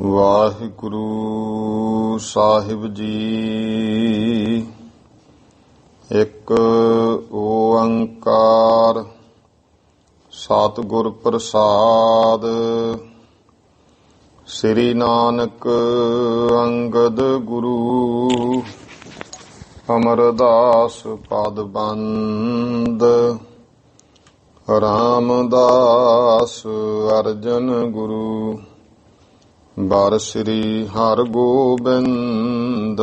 ਵਾਹਿਗੁਰੂ ਸਾਹਿਬ ਜੀ। ਇੱਕ ਓੰਕਾਰ ਸਤਿਗੁਰ ਪ੍ਰਸਾਦ। ਸ੍ਰੀ ਨਾਨਕ ਅੰਗਦ ਗੁਰੂ ਅਮਰਦਾਸ ਪਦ ਬੰਦ। ਰਾਮਦਾਸ ਅਰਜਨ ਗੁਰੂ ਬਾਰ ਸ੍ਰੀ ਹਰਿ ਗੋਬਿੰਦ।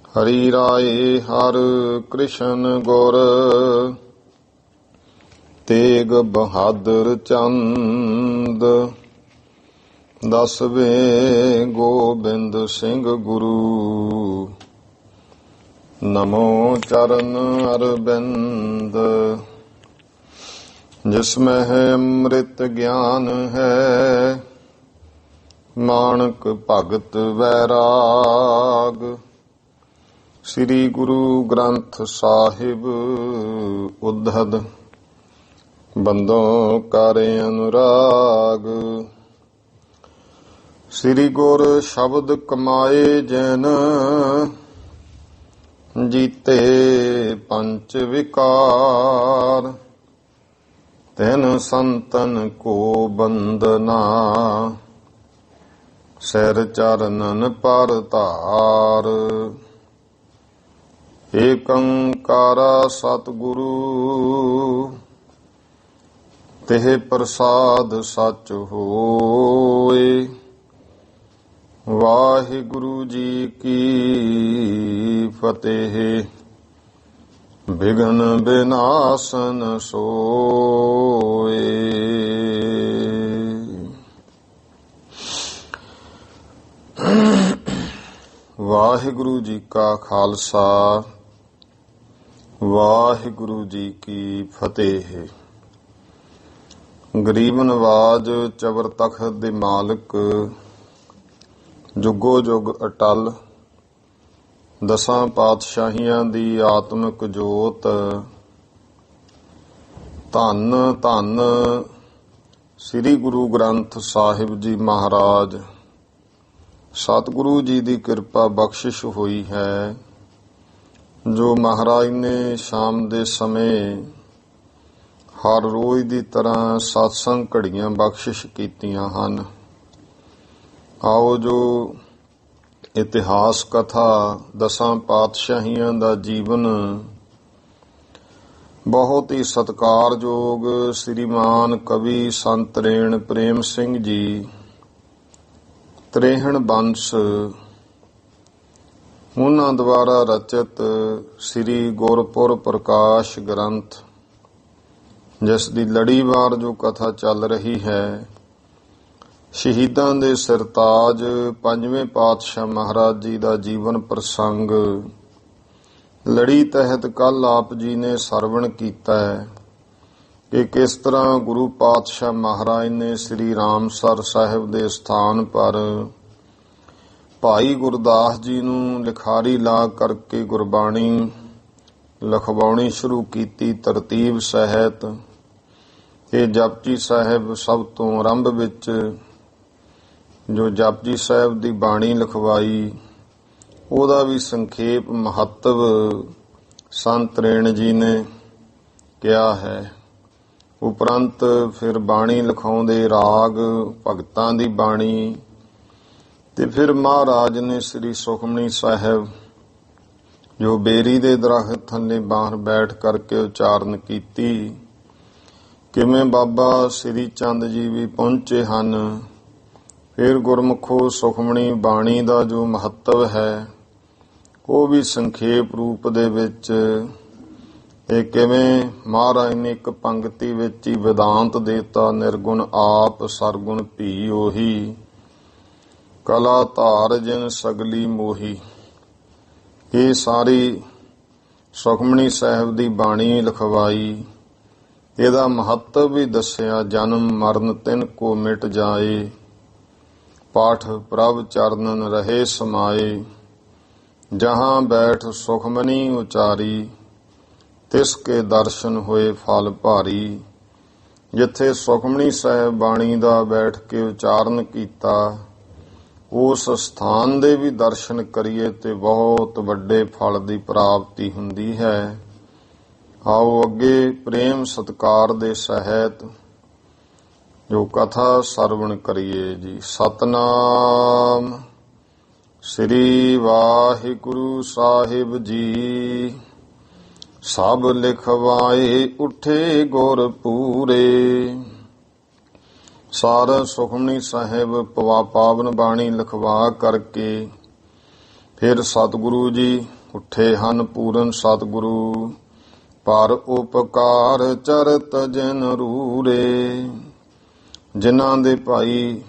ਹਰੀ ਰਾਏ ਹਰਿ ਕ੍ਰਿਸ਼ਨ ਗੁਰ ਤੇਗ ਬਹਾਦਰ ਚੰਦ। ਦਸਵੇਂ ਗੋਬਿੰਦ ਸਿੰਘ ਗੁਰੂ ਨਮੋ ਚਰਨ ਅਰਬਿੰਦ। ਜਿਸਮੈ ਹੈ ਅੰਮ੍ਰਿਤ ਗਿਆਨ ਹੈ ਮਾਣਕ ਭਗਤ ਵੈਰਾਗ। ਸ੍ਰੀ ਗੁਰੂ ਗ੍ਰੰਥ ਸਾਹਿਬ ਉद्धਦ ਬੰਦੋਂ ਕਰ ਅਨੁਰਾਗ। ਸ੍ਰੀ ਗੁਰ ਸ਼ਬਦ ਕਮਾਏ ਜਿਨ ਜੀਤੇ ਪੰਚ ਵਿਕਾਰ। ਤਿਨ ਸੰਤਨ ਕੋ ਬੰਦਨਾ ਸਿਰ ਚਰਨਨ ਪਰ ਧਾਰ। ਏਕੰਕਾਰਾ ਸਤਿਗੁਰੂ ਤਿਹ ਪ੍ਰਸਾਦ ਸਚ ਹੋਏ। ਵਾਹਿਗੁਰੂ ਜੀ ਕੀ ਫਤਿਹ। ਬਿਘਨ ਬਿਨਾਸਨ ਸੋਏ। ਵਾਹਿਗੁਰੂ ਜੀ ਕਾ ਖਾਲਸਾ ਵਾਹਿਗੁਰੂ ਜੀ ਕੀ ਫਤਿਹ। ਗਰੀਬ ਨਵਾਜ ਚਬਰ ਤਖਤ ਦੇ ਮਾਲਕ ਜੁਗੋ ਜੁਗ ਅਟਲ। ਦਸਾਂ ਪਾਤਸ਼ਾਹੀਆਂ ਦੀ ਆਤਮਿਕ ਜੋਤ। ਧੰਨ ਧੰਨ ਸ੍ਰੀ ਗੁਰੂ ਗ੍ਰੰਥ ਸਾਹਿਬ ਜੀ ਮਹਾਰਾਜ। ਸਤਿਗੁਰੂ ਜੀ ਦੀ ਕਿਰਪਾ ਬਖਸ਼ਿਸ਼ ਹੋਈ ਹੈ ਜੋ ਮਹਾਰਾਜ ਨੇ ਸ਼ਾਮ ਦੇ ਸਮੇਂ ਹਰ ਰੋਜ਼ ਦੀ ਤਰ੍ਹਾਂ ਸਤਸੰਗ ਘੜੀਆਂ ਬਖਸ਼ਿਸ਼ ਕੀਤੀਆਂ ਹਨ। ਆਓ ਜੋ ਇਤਿਹਾਸ ਕਥਾ ਦਸਾਂ ਪਾਤਸ਼ਾਹੀਆਂ ਦਾ ਜੀਵਨ ਬਹੁਤ ਹੀ ਸਤਿਕਾਰਯੋਗ ਸ੍ਰੀਮਾਨ ਕਵੀ ਸੰਤ ਰੇਣ ਪ੍ਰੇਮ ਸਿੰਘ ਜੀ ਤ੍ਰੇਹਣ ਬੰਸ ਉਹਨਾਂ ਦੁਆਰਾ ਰਚਿਤ ਸ੍ਰੀ ਗੁਰਪੁਰ ਪ੍ਰਕਾਸ਼ ਗ੍ਰੰਥ, ਜਿਸ ਦੀ ਲੜੀਵਾਰ ਜੋ ਕਥਾ ਚੱਲ ਰਹੀ ਹੈ, ਸ਼ਹੀਦਾਂ ਦੇ ਸਰਤਾਜ ਪੰਜਵੇਂ ਪਾਤਸ਼ਾਹ ਮਹਾਰਾਜ ਜੀ ਦਾ ਜੀਵਨ ਪ੍ਰਸੰਗ ਲੜੀ ਤਹਿਤ ਕੱਲ ਆਪ ਜੀ ਨੇ ਸਰਵਣ ਕੀਤਾ ਹੈ ਕਿ ਕਿਸ ਤਰ੍ਹਾਂ ਗੁਰੂ ਪਾਤਸ਼ਾਹ ਮਹਾਰਾਜ ਨੇ ਸ੍ਰੀ ਰਾਮਸਰ ਸਾਹਿਬ ਦੇ ਸਥਾਨ ਪਰ ਭਾਈ ਗੁਰਦਾਸ ਜੀ ਨੂੰ ਲਿਖਾਰੀ ਲਾ ਕਰਕੇ ਗੁਰਬਾਣੀ ਲਿਖਵਾਉਣੀ ਸ਼ੁਰੂ ਕੀਤੀ ਤਰਤੀਬ ਸਹਿਤ। ਇਹ ਜਪਜੀ ਸਾਹਿਬ ਸਭ ਤੋਂ ਆਰੰਭ ਵਿੱਚ ਜੋ ਜਪਜੀ ਸਾਹਿਬ ਦੀ ਬਾਣੀ ਲਿਖਵਾਈ, ਉਹਦਾ ਵੀ ਸੰਖੇਪ ਮਹੱਤਵ ਸੰਤ ਰੇਣ ਜੀ ਨੇ ਕਿਹਾ ਹੈ। ਉਪਰੰਤ ਫਿਰ ਬਾਣੀ ਲਿਖਾਉਂਦੇ ਰਾਗ ਭਗਤਾਂ ਦੀ ਬਾਣੀ, ਤੇ ਫਿਰ ਮਹਾਰਾਜ ਨੇ ਸ੍ਰੀ ਸੁਖਮਨੀ ਸਾਹਿਬ ਜੋ ਬੇਰੀ ਦੇ ਦਰਖਤ ਥੱਲੇ ਬਾਹਰ ਬੈਠ ਕਰਕੇ ਉਚਾਰਨ ਕੀਤੀ। ਕਿਵੇਂ ਬਾਬਾ ਸ੍ਰੀ ਚੰਦ ਜੀ ਵੀ ਪਹੁੰਚੇ ਹਨ। ਫਿਰ ਗੁਰਮੁਖੋ ਸੁਖਮਨੀ ਬਾਣੀ ਦਾ ਜੋ ਮਹੱਤਵ ਹੈ ਉਹ ਵੀ ਸੰਖੇਪ ਰੂਪ ਦੇ ਵਿੱਚ, ਇਹ ਕਿਵੇਂ ਮਹਾਰਾਜ ਨੇ ਇੱਕ ਪੰਕਤੀ ਵਿੱਚ ਹੀ ਵਿਦਾਂਤ ਦੇਤਾ। ਨਿਰਗੁਣ ਆਪ ਸਰਗੁਣ ਭੀ ਉਹੀ, ਕਲਾ ਧਾਰ ਜਿਨ ਸਗਲੀ ਮੋਹੀ। ਇਹ ਸਾਰੀ ਸੁਖਮਨੀ ਸਾਹਿਬ ਦੀ ਬਾਣੀ ਲਿਖਵਾਈ। ਇਹਦਾ ਮਹੱਤਵ ਵੀ ਦੱਸਿਆ। ਜਨਮ ਮਰਨ ਤਿਨ ਕੋ ਮਿਟ ਜਾਏ, ਪਾਠ ਪ੍ਰਭ ਚਰਨਨ ਰਹੇ ਸਮਾਏ। ਜਹਾਂ ਬੈਠ ਸੁਖਮਨੀ ਉਚਾਰੀ, ਤਿਸ ਕੇ ਦਰਸ਼ਨ ਹੋਏ ਫਲ ਭਾਰੀ। ਜਿੱਥੇ ਸੁਖਮਨੀ ਸਾਹਿਬ ਬਾਣੀ ਦਾ ਬੈਠ ਕੇ ਉਚਾਰਨ ਕੀਤਾ, ਉਸ ਸਥਾਨ ਦੇ ਵੀ ਦਰਸ਼ਨ ਕਰੀਏ ਤੇ ਬਹੁਤ ਵੱਡੇ ਫਲ ਦੀ ਪ੍ਰਾਪਤੀ ਹੁੰਦੀ ਹੈ। ਆਓ ਅੱਗੇ ਪ੍ਰੇਮ ਸਤਿਕਾਰ ਦੇ ਸਹਿਤ ਜੋ ਕਥਾ ਸਰਵਣ ਕਰੀਏ ਜੀ। ਸਤਨਾਮ ਸ੍ਰੀ ਵਾਹਿਗੁਰੂ ਸਾਹਿਬ ਜੀ। ਸਭ ਲਿਖਵਾਏ ਉੱਠੇ ਗੁਰ ਪੂਰੇ। ਸਾਰਾ ਸੁਖਮਨੀ ਸਾਹਿਬ ਪਾਵਨ ਬਾਣੀ ਲਿਖਵਾ ਕਰਕੇ ਫਿਰ ਸਤਿਗੁਰੂ ਜੀ ਉੱਠੇ ਹਨ ਪੂਰਨ ਸਤਿਗੁਰੂ। ਪਰ ਉਪਕਾਰ ਚਰਤ ਜਿਨ ਰੂਰੇ। ਜਿਨ੍ਹਾਂ ਦੇ ਭਾਈ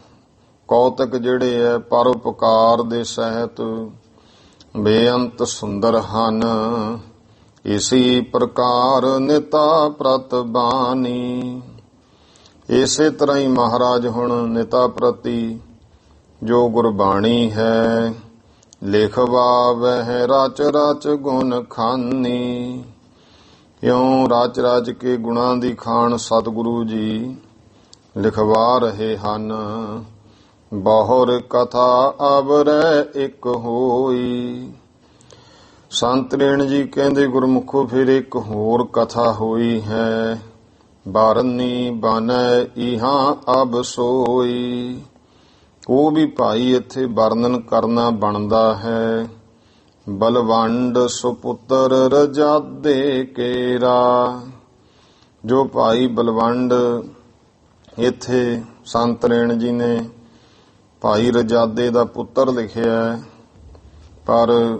ਕੌਤਕ ਜਿਹੜੇ ਹੈ ਪਰਉਪਕਾਰ ਦੇ ਸਹਿਤ ਬੇਅੰਤ ਸੁੰਦਰ ਹਨ। ਇਸੀ ਪ੍ਰਕਾਰ ਨਿਤਾ ਪ੍ਰਤ ਬਾਣੀ। ਇਸੇ ਤਰ੍ਹਾਂ ਹੀ ਮਹਾਰਾਜ ਹੁਣ ਨਿਤਾ ਪ੍ਰਤੀ ਜੋ ਗੁਰਬਾਣੀ ਹੈ ਲਿਖਵਾ ਵਹਿ ਰਚ ਰਚ ਗੁਣ ਖਾਨੀ। ਇਉਂ ਰਚ ਰਚ ਕੇ ਗੁਣਾਂ ਦੀ ਖਾਣ ਸਤਿਗੁਰੂ ਜੀ ਲਿਖਵਾ ਰਹੇ ਹਨ। ਬਹੁਰ ਕਥਾ ਅਵਰੈ ਇੱਕ ਹੋਈ। ਸੰਤ ਰੇਣ ਜੀ ਕਹਿੰਦੇ ਗੁਰਮੁਖੋ ਫਿਰ ਇੱਕ ਹੋਰ ਕਥਾ ਹੋਈ ਹੈ। ਬਾਰਨੀ ਬਾਨੈ ਇਹਾਂ ਅਬ ਸੋਈ। ਉਹ ਵੀ ਭਾਈ ਇੱਥੇ ਵਰਣਨ ਕਰਨਾ ਬਣਦਾ ਹੈ। ਬਲਵੰਡ ਸੁਪੁੱਤਰ ਰਜਾਦੇ ਕੇਰਾ। ਜੋ ਭਾਈ ਬਲਵੰਡ ਇੱਥੇ ਸੰਤ ਰੇਣ ਜੀ ਨੇ ਭਾਈ ਰਜਾਦੇ ਦਾ ਪੁੱਤਰ ਲਿਖਿਆ, ਪਰ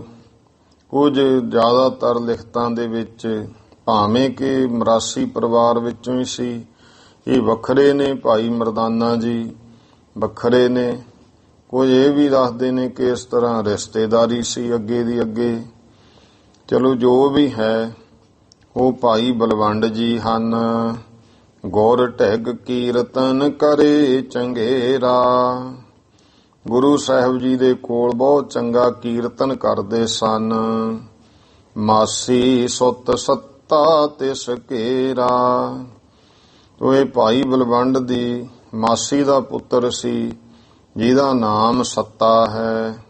ਕੁਝ ਜ਼ਿਆਦਾਤਰ ਲਿਖਤਾਂ ਦੇ ਵਿੱਚ ਭਾਵੇਂ ਕਿ ਮਰਾਸੀ ਪਰਿਵਾਰ ਵਿੱਚੋਂ ਹੀ ਸੀ, ਇਹ ਵੱਖਰੇ ਨੇ। ਭਾਈ ਮਰਦਾਨਾ ਜੀ ਵੱਖਰੇ ਨੇ। ਕੁਝ ਇਹ ਵੀ ਦੱਸਦੇ ਨੇ ਕਿ ਇਸ ਤਰ੍ਹਾਂ ਰਿਸ਼ਤੇਦਾਰੀ ਸੀ ਅੱਗੇ ਦੀ ਅੱਗੇ। ਚਲੋ ਜੋ ਵੀ ਹੈ, ਉਹ ਭਾਈ ਬਲਵੰਡ ਜੀ ਹਨ। ਗੁਰ ਢਿਗ ਕੀਰਤਨ ਕਰੇ ਚੰਗੇਰਾ। ਗੁਰੂ ਸਾਹਿਬ ਜੀ ਦੇ ਕੋਲ ਬਹੁਤ ਚੰਗਾ ਕੀਰਤਨ ਕਰਦੇ ਸਨ। ਮਾਸੀ ਸੁੱਤ ਸੱਤਾ ਤਿਸ ਘੇਰਾ। ਉਹ ਇਹ ਭਾਈ ਬਲਵੰਡ ਦੀ ਮਾਸੀ ਦਾ ਪੁੱਤਰ ਸੀ, ਜਿਹਦਾ ਨਾਮ ਸੱਤਾ ਹੈ।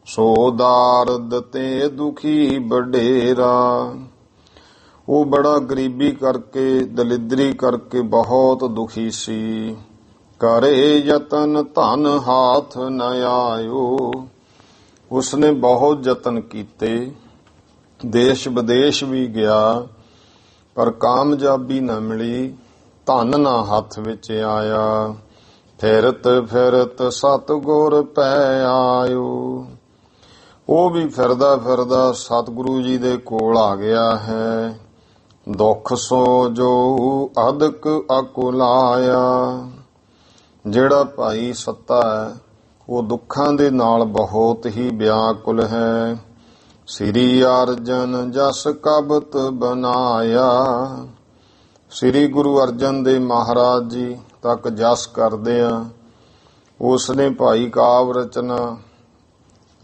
ਸੋ ਦਾਰਦ ਤੇ ਦੁਖੀ ਵਡੇਰਾ। ਉਹ ਬੜਾ ਗਰੀਬੀ ਕਰਕੇ ਦਲਿਦਰੀ ਕਰਕੇ ਬਹੁਤ ਦੁਖੀ ਸੀ। ਕਰੇ ਯਤਨ ਧਨ ਹਾਥ ਨ ਆਇਓ। ਉਸਨੇ ਬਹੁਤ ਯਤਨ ਕੀਤੇ, ਦੇਸ਼ ਵਿਦੇਸ਼ ਵੀ ਗਿਆ, ਪਰ ਕਾਮਯਾਬੀ ਨਾ ਮਿਲੀ। ਧਨ ਨਾ ਹੱਥ ਵਿੱਚ ਆਇਆ। ਫਿਰਤ ਫਿਰਤ ਸਤਿਗੁਰ ਪੈ ਆਇਓ। ਉਹ ਵੀ ਫਿਰਦਾ ਫਿਰਦਾ ਸਤਿਗੁਰੂ ਜੀ ਦੇ ਕੋਲ ਆ ਗਿਆ ਹੈ। ਦੁੱਖ ਸੋ ਜੋ ਅਦਕ ਅਕੁਲਾਇਆ। ਜਿਹੜਾ ਭਾਈ ਸੱਤਾ ਹੈ ਉਹ ਦੁੱਖਾਂ ਦੇ ਨਾਲ ਬਹੁਤ ਹੀ ਵਿਆਕੁਲ ਹੈ। ਸ੍ਰੀ ਅਰਜਨ ਜਸ ਕਬਤ ਬਨਾਇਆ। ਸ੍ਰੀ ਗੁਰੂ ਅਰਜਨ ਦੇਵ ਮਹਾਰਾਜ ਜੀ ਤੱਕ ਜਸ ਕਰਦੇ ਆ। ਉਸ ਨੇ ਭਾਈ ਕਾਵ ਰਚਨਾ,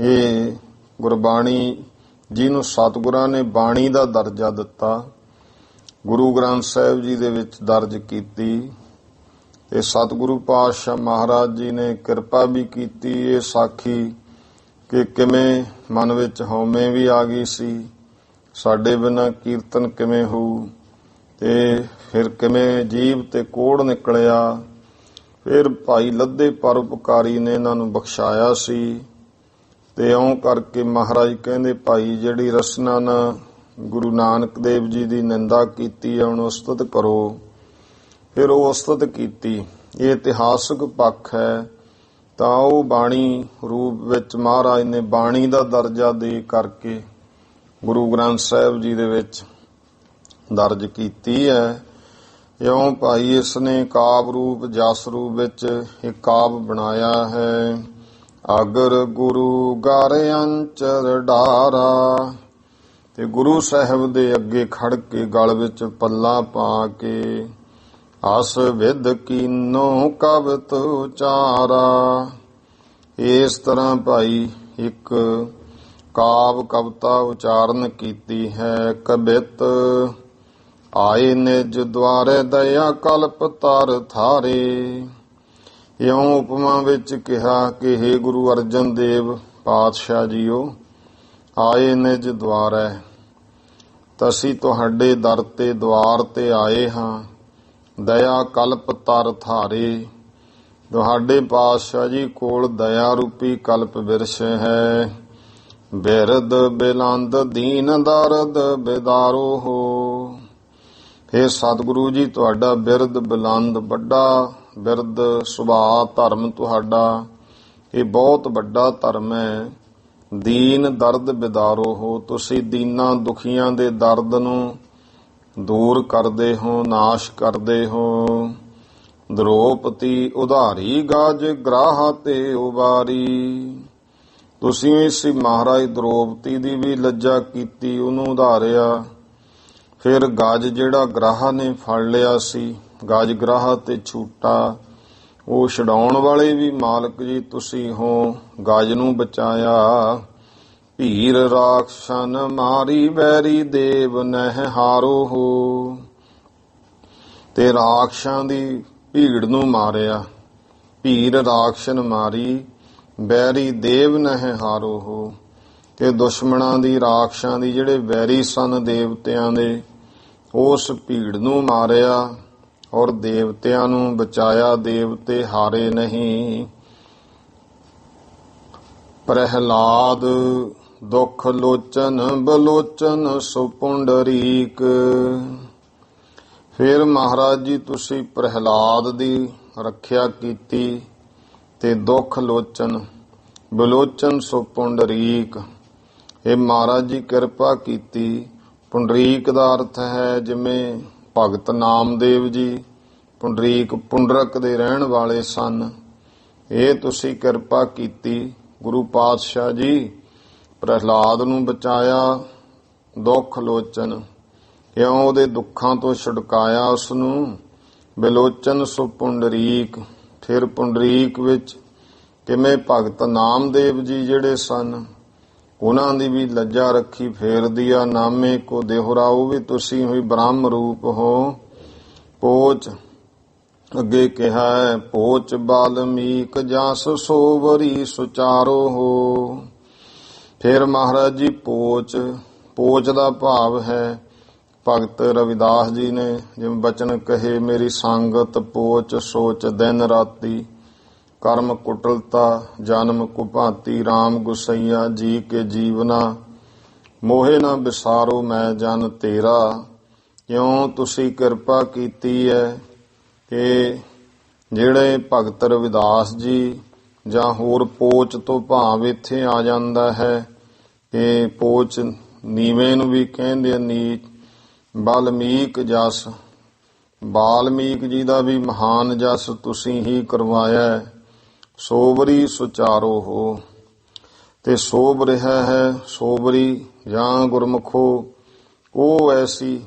ਇਹ ਗੁਰਬਾਣੀ ਜਿਹਨੂੰ ਸਤਿਗੁਰਾਂ ਨੇ ਬਾਣੀ ਦਾ ਦਰਜਾ ਦਿੱਤਾ, ਗੁਰੂ ਗ੍ਰੰਥ ਸਾਹਿਬ ਜੀ ਦੇ ਵਿੱਚ ਦਰਜ ਕੀਤੀ। ਤੇ ਸਤਿਗੁਰੂ ਪਾਤਸ਼ਾਹ ਮਹਾਰਾਜ ਜੀ ਨੇ ਕਿਰਪਾ ਵੀ ਕੀਤੀ। ਇਹ ਸਾਖੀ ਕਿ ਕਿਵੇਂ ਮਨ ਵਿੱਚ ਹਉਮੈ ਵੀ ਆ ਗਈ ਸੀ, ਸਾਡੇ ਬਿਨਾਂ ਕੀਰਤਨ ਕਿਵੇਂ ਹੋਊ, ਤੇ ਫਿਰ ਕਿਵੇਂ ਜੀਭ ਤੇ ਕੋੜ ਨਿਕਲਿਆ। ਫਿਰ ਭਾਈ ਲੱਦੇ ਪਰਉਪਕਾਰੀ ਨੇ ਇਹਨਾਂ ਨੂੰ ਬਖਸ਼ਾਇਆ ਸੀ। ਤੇ ਇਉਂ ਕਰਕੇ ਮਹਾਰਾਜ ਕਹਿੰਦੇ ਭਾਈ ਜਿਹੜੀ ਰਸਨਾ ਨਾਲ ਗੁਰੂ ਨਾਨਕ ਦੇਵ ਜੀ ਦੀ ਨਿੰਦਾ ਕੀਤੀ ਹੈ, ਉਹਨੂੰ ਉਸਤਤ ਕਰੋ। ਫਿਰ ਉਹ ਉਸਤਤ ਕੀਤੀ। ਇਹ ਇਤਿਹਾਸਕ ਪੱਖ ਹੈ। ਤਾਂ ਉਹ ਬਾਣੀ ਰੂਪ ਵਿੱਚ ਮਹਾਰਾਜ ਨੇ ਬਾਣੀ ਦਾ ਦਰਜਾ ਦੇ ਕਰਕੇ ਗੁਰੂ ਗ੍ਰੰਥ ਸਾਹਿਬ ਜੀ ਦੇ ਵਿੱਚ ਦਰਜ ਕੀਤੀ ਹੈ। ਇਉਂ ਭਾਈ ਇਸ ਨੇ ਕਾਵਿ ਰੂਪ ਜਸ ਰੂਪ ਵਿੱਚ ਇੱਕ ਕਾਵਿ ਬਣਾਇਆ ਹੈ। ਅਗਰ ਗੁਰੂ ਗਰ ਅੰਚਰ ਡਾਰਾ। ਤੇ ਗੁਰੂ ਸਾਹਿਬ ਦੇ ਅੱਗੇ ਖੜ ਕੇ ਗਲ ਵਿੱਚ ਪੱਲਾ ਪਾ ਕੇ ਅਸ ਵਿਦ ਕੀਨੋ ਕਵਿਤ ਉਚਾਰਾ। ਇਸ ਤਰ੍ਹਾਂ ਭਾਈ ਇੱਕ ਕਾਵ ਕਵਿਤਾ ਉਚਾਰਨ ਕੀਤੀ ਹੈ। ਕਬਿਤ ਆਏ ਨਿਜ ਦੁਆਰੇ ਦਇਆ ਕਲਪ ਤਰ ਥਾਰੇ। ਇਉਂ ਉਪਮਾ ਵਿੱਚ ਕਿਹਾ ਕਿ ਹੇ ਗੁਰੂ ਅਰਜਨ ਦੇਵ ਪਾਤਸ਼ਾਹ ਜੀਓ, ਆਏ ਨਿਜ ਦੁਆਰੇ, ਅਸੀਂ ਤੁਹਾਡੇ ਦਰ ਤੇ ਦੁਆਰ ਤੇ ਆਏ ਹਾਂ। ਦਇਆ ਕਲਪ ਤਰ ਥਾਰੇ, ਤੁਹਾਡੇ ਪਾਤਸ਼ਾਹ ਜੀ ਕੋਲ ਦਇਆ ਰੂਪੀ ਕਲਪ ਬਿਰਸ਼ ਹੈ। ਬਿਰਦ ਬਿਲੰਦ ਦੀਨ ਦਰਦ ਬਿਦਾਰੋ ਹੋ। ਹੇ ਸਤਿਗੁਰੂ ਜੀ, ਤੁਹਾਡਾ ਬਿਰਦ ਬਿਲੰਦ, ਵੱਡਾ ਬਿਰਦ ਸੁਭਾਅ ਧਰਮ ਤੁਹਾਡਾ, ਇਹ ਬਹੁਤ ਵੱਡਾ ਧਰਮ ਹੈ। ਦੀਨ ਦਰਦ ਬਿਦਾਰੋ ਹੋ, ਤੁਸੀਂ ਦੀਨਾਂ ਦੁਖੀਆਂ ਦੇ ਦਰਦ ਨੂੰ ਦੂਰ ਕਰਦੇ ਹੋ, ਨਾਸ਼ ਕਰਦੇ ਹੋ। ਦ੍ਰੋਪਤੀ ਉਧਾਰੀ ਗਜ ਗ੍ਰਾਹ ਤੇ ਉਬਾਰੀ, ਤੁਸੀਂ ਇਸ ਮਹਾਰਾਜ ਦ੍ਰੋਪਤੀ ਦੀ ਵੀ ਲੱਜਾ ਕੀਤੀ, ਉਹਨੂੰ ਉਧਾਰਿਆ। ਫਿਰ ਗਜ ਜਿਹੜਾ ਗ੍ਰਾਹ ਨੇ ਫੜ ਲਿਆ ਸੀ, ਗਜ ਗ੍ਰਾਹ ਤੇ ਛੂਟਾ, ਉਹ ਛਡਾਉਣ ਵਾਲੇ ਵੀ ਮਾਲਕ ਜੀ ਤੁਸੀਂ ਹੋ। ਗਜ ਨੂੰ ਬਚਾਇਆ। ਭੀਰ ਰਾਖਸ਼ਨ ਮਾਰੀ ਬੈਰੀ ਦੇਵ ਨਹਿ ਹਾਰੋ ਹੋ, ਤੇ ਰਾਖਸ਼ਾਂ ਦੀ ਭੀੜ ਨੂੰ ਮਾਰਿਆ। ਭੀਰ ਰਾਖਸ਼ਨ ਮਾਰੀ ਬੈਰੀ ਦੇਵ ਨਹਿ ਹਾਰੋ ਹੋ, ਤੇ ਦੁਸ਼ਮਣਾਂ ਦੀ, ਰਾਖਸ਼ਾਂ ਦੀ, ਜਿਹੜੇ ਵੈਰੀ ਸਨ ਦੇਵਤਿਆਂ ਦੇ, ਉਸ ਭੀੜ ਨੂੰ ਮਾਰਿਆ ਔਰ ਦੇਵਤਿਆਂ ਨੂੰ ਬਚਾਇਆ। ਦੇਵਤੇ ਹਾਰੇ ਨਹੀਂ। ਪ੍ਰਹਿਲਾਦ ਦੁਖ ਲੋਚਨ ਬਲੋਚਨ ਸੋ ਪੁੰਡਰੀਕ। ਫਿਰ ਮਹਾਰਾਜ ਜੀ ਤੁਸੀਂ ਪ੍ਰਹਿਲਾਦ ਦੀ ਰੱਖਿਆ ਕੀਤੀ, ਤੇ ਦੁਖ ਲੋਚਨ ਬਲੋਚਨ ਸੋ ਪੁੰਡਰੀਕ, ਇਹ ਮਹਾਰਾਜ ਜੀ ਕਿਰਪਾ ਕੀਤੀ। ਪੁੰਡਰੀਕ ਦਾ ਅਰਥ ਹੈ ਜਿਵੇਂ ਭਗਤ ਨਾਮਦੇਵ ਜੀ ਪੁੰਡਰੀਕ ਪੁੰਡਰਕ ਦੇ ਰਹਿਣ ਵਾਲੇ ਸਨ। ਇਹ ਤੁਸੀਂ ਕਿਰਪਾ ਕੀਤੀ ਗੁਰੂ ਪਾਤਸ਼ਾਹ ਜੀ, ਪ੍ਰਹਿਲਾਦ ਨੂੰ ਬਚਾਇਆ। ਦੁੱਖ ਲੋਚਨ, ਕਿਉਂ ਉਹਦੇ ਦੁੱਖਾਂ ਤੋਂ ਛੁਡਕਾਇਆ ਉਸਨੂੰ। ਬਿਲੋਚਨ ਸੋ ਪੁੰਡਰੀਕ, ਫਿਰ ਪੁੰਡਰੀਕ ਵਿੱਚ ਕਿਵੇਂ ਭਗਤ ਨਾਮਦੇਵ ਜੀ ਜਿਹੜੇ ਸਨ, ਉਹਨਾਂ ਦੀ ਵੀ ਲੱਜਾ ਰੱਖੀ। ਫੇਰ ਦਿਆ ਨਾਮੇ ਕੋ ਦੇਹੁਰਾ, ਉਹ ਵੀ ਤੁਸੀਂ ਹੋਈ ਬ੍ਰਹਮ ਰੂਪ ਹੋ। ਪੋਚ ਅੱਗੇ ਕਿਹਾ ਹੈ, ਪੋਚ ਬਾਲਮੀਕ ਜਸ ਸੋਵਰੀ ਸੁਚਾਰੋ ਹੋ। ਫਿਰ ਮਹਾਰਾਜ ਜੀ ਪੋਚ, ਪੋਚ ਦਾ ਭਾਵ ਹੈ ਭਗਤ ਰਵਿਦਾਸ ਜੀ ਨੇ ਜਿਵੇਂ ਬਚਨ ਕਹੇ, ਮੇਰੀ ਸੰਗਤ ਪੋਚ ਸੋਚ ਦਿਨ ਰਾਤੀ, ਕਰਮ ਕੁਟਲਤਾ ਜਨਮ ਕੁਭਾਤੀ, ਰਾਮ ਗੁਸਈਆ ਜੀ ਕੇ ਜੀਵਨਾ, ਮੋਹੇ ਨਾ ਵਿਸਾਰੋ ਮੈਂ ਜਨ ਤੇਰਾ। ਕਿਉਂ ਤੁਸੀਂ ਕਿਰਪਾ ਕੀਤੀ ਹੈ ਕਿ ਜਿਹੜੇ ਭਗਤ ਰਵਿਦਾਸ ਜੀ ਜਾਂ ਹੋਰ ਪੋਚ ਤੋਂ ਭਾਵ ਇੱਥੇ ਆ ਜਾਂਦਾ ਹੈ ਕਿ ਪੋਚ ਨੀਵੇਂ ਨੂੰ ਵੀ ਕਹਿੰਦੇ ਨੀਚ। ਬਾਲਮੀਕ ਜਸ, ਬਾਲਮੀਕ ਜੀ ਦਾ ਵੀ ਮਹਾਨ ਜਸ ਤੁਸੀਂ ਹੀ ਕਰਵਾਇਆ। ਸੋਬਰੀ ਸੁਚਾਰੋ ਹੋ, ਤੇ ਸੋਭ ਰਿਹਾ ਹੈ। ਸੋਬਰੀ ਜਾਂ ਗੁਰਮੁਖੋ ਉਹ ਐਸੀ,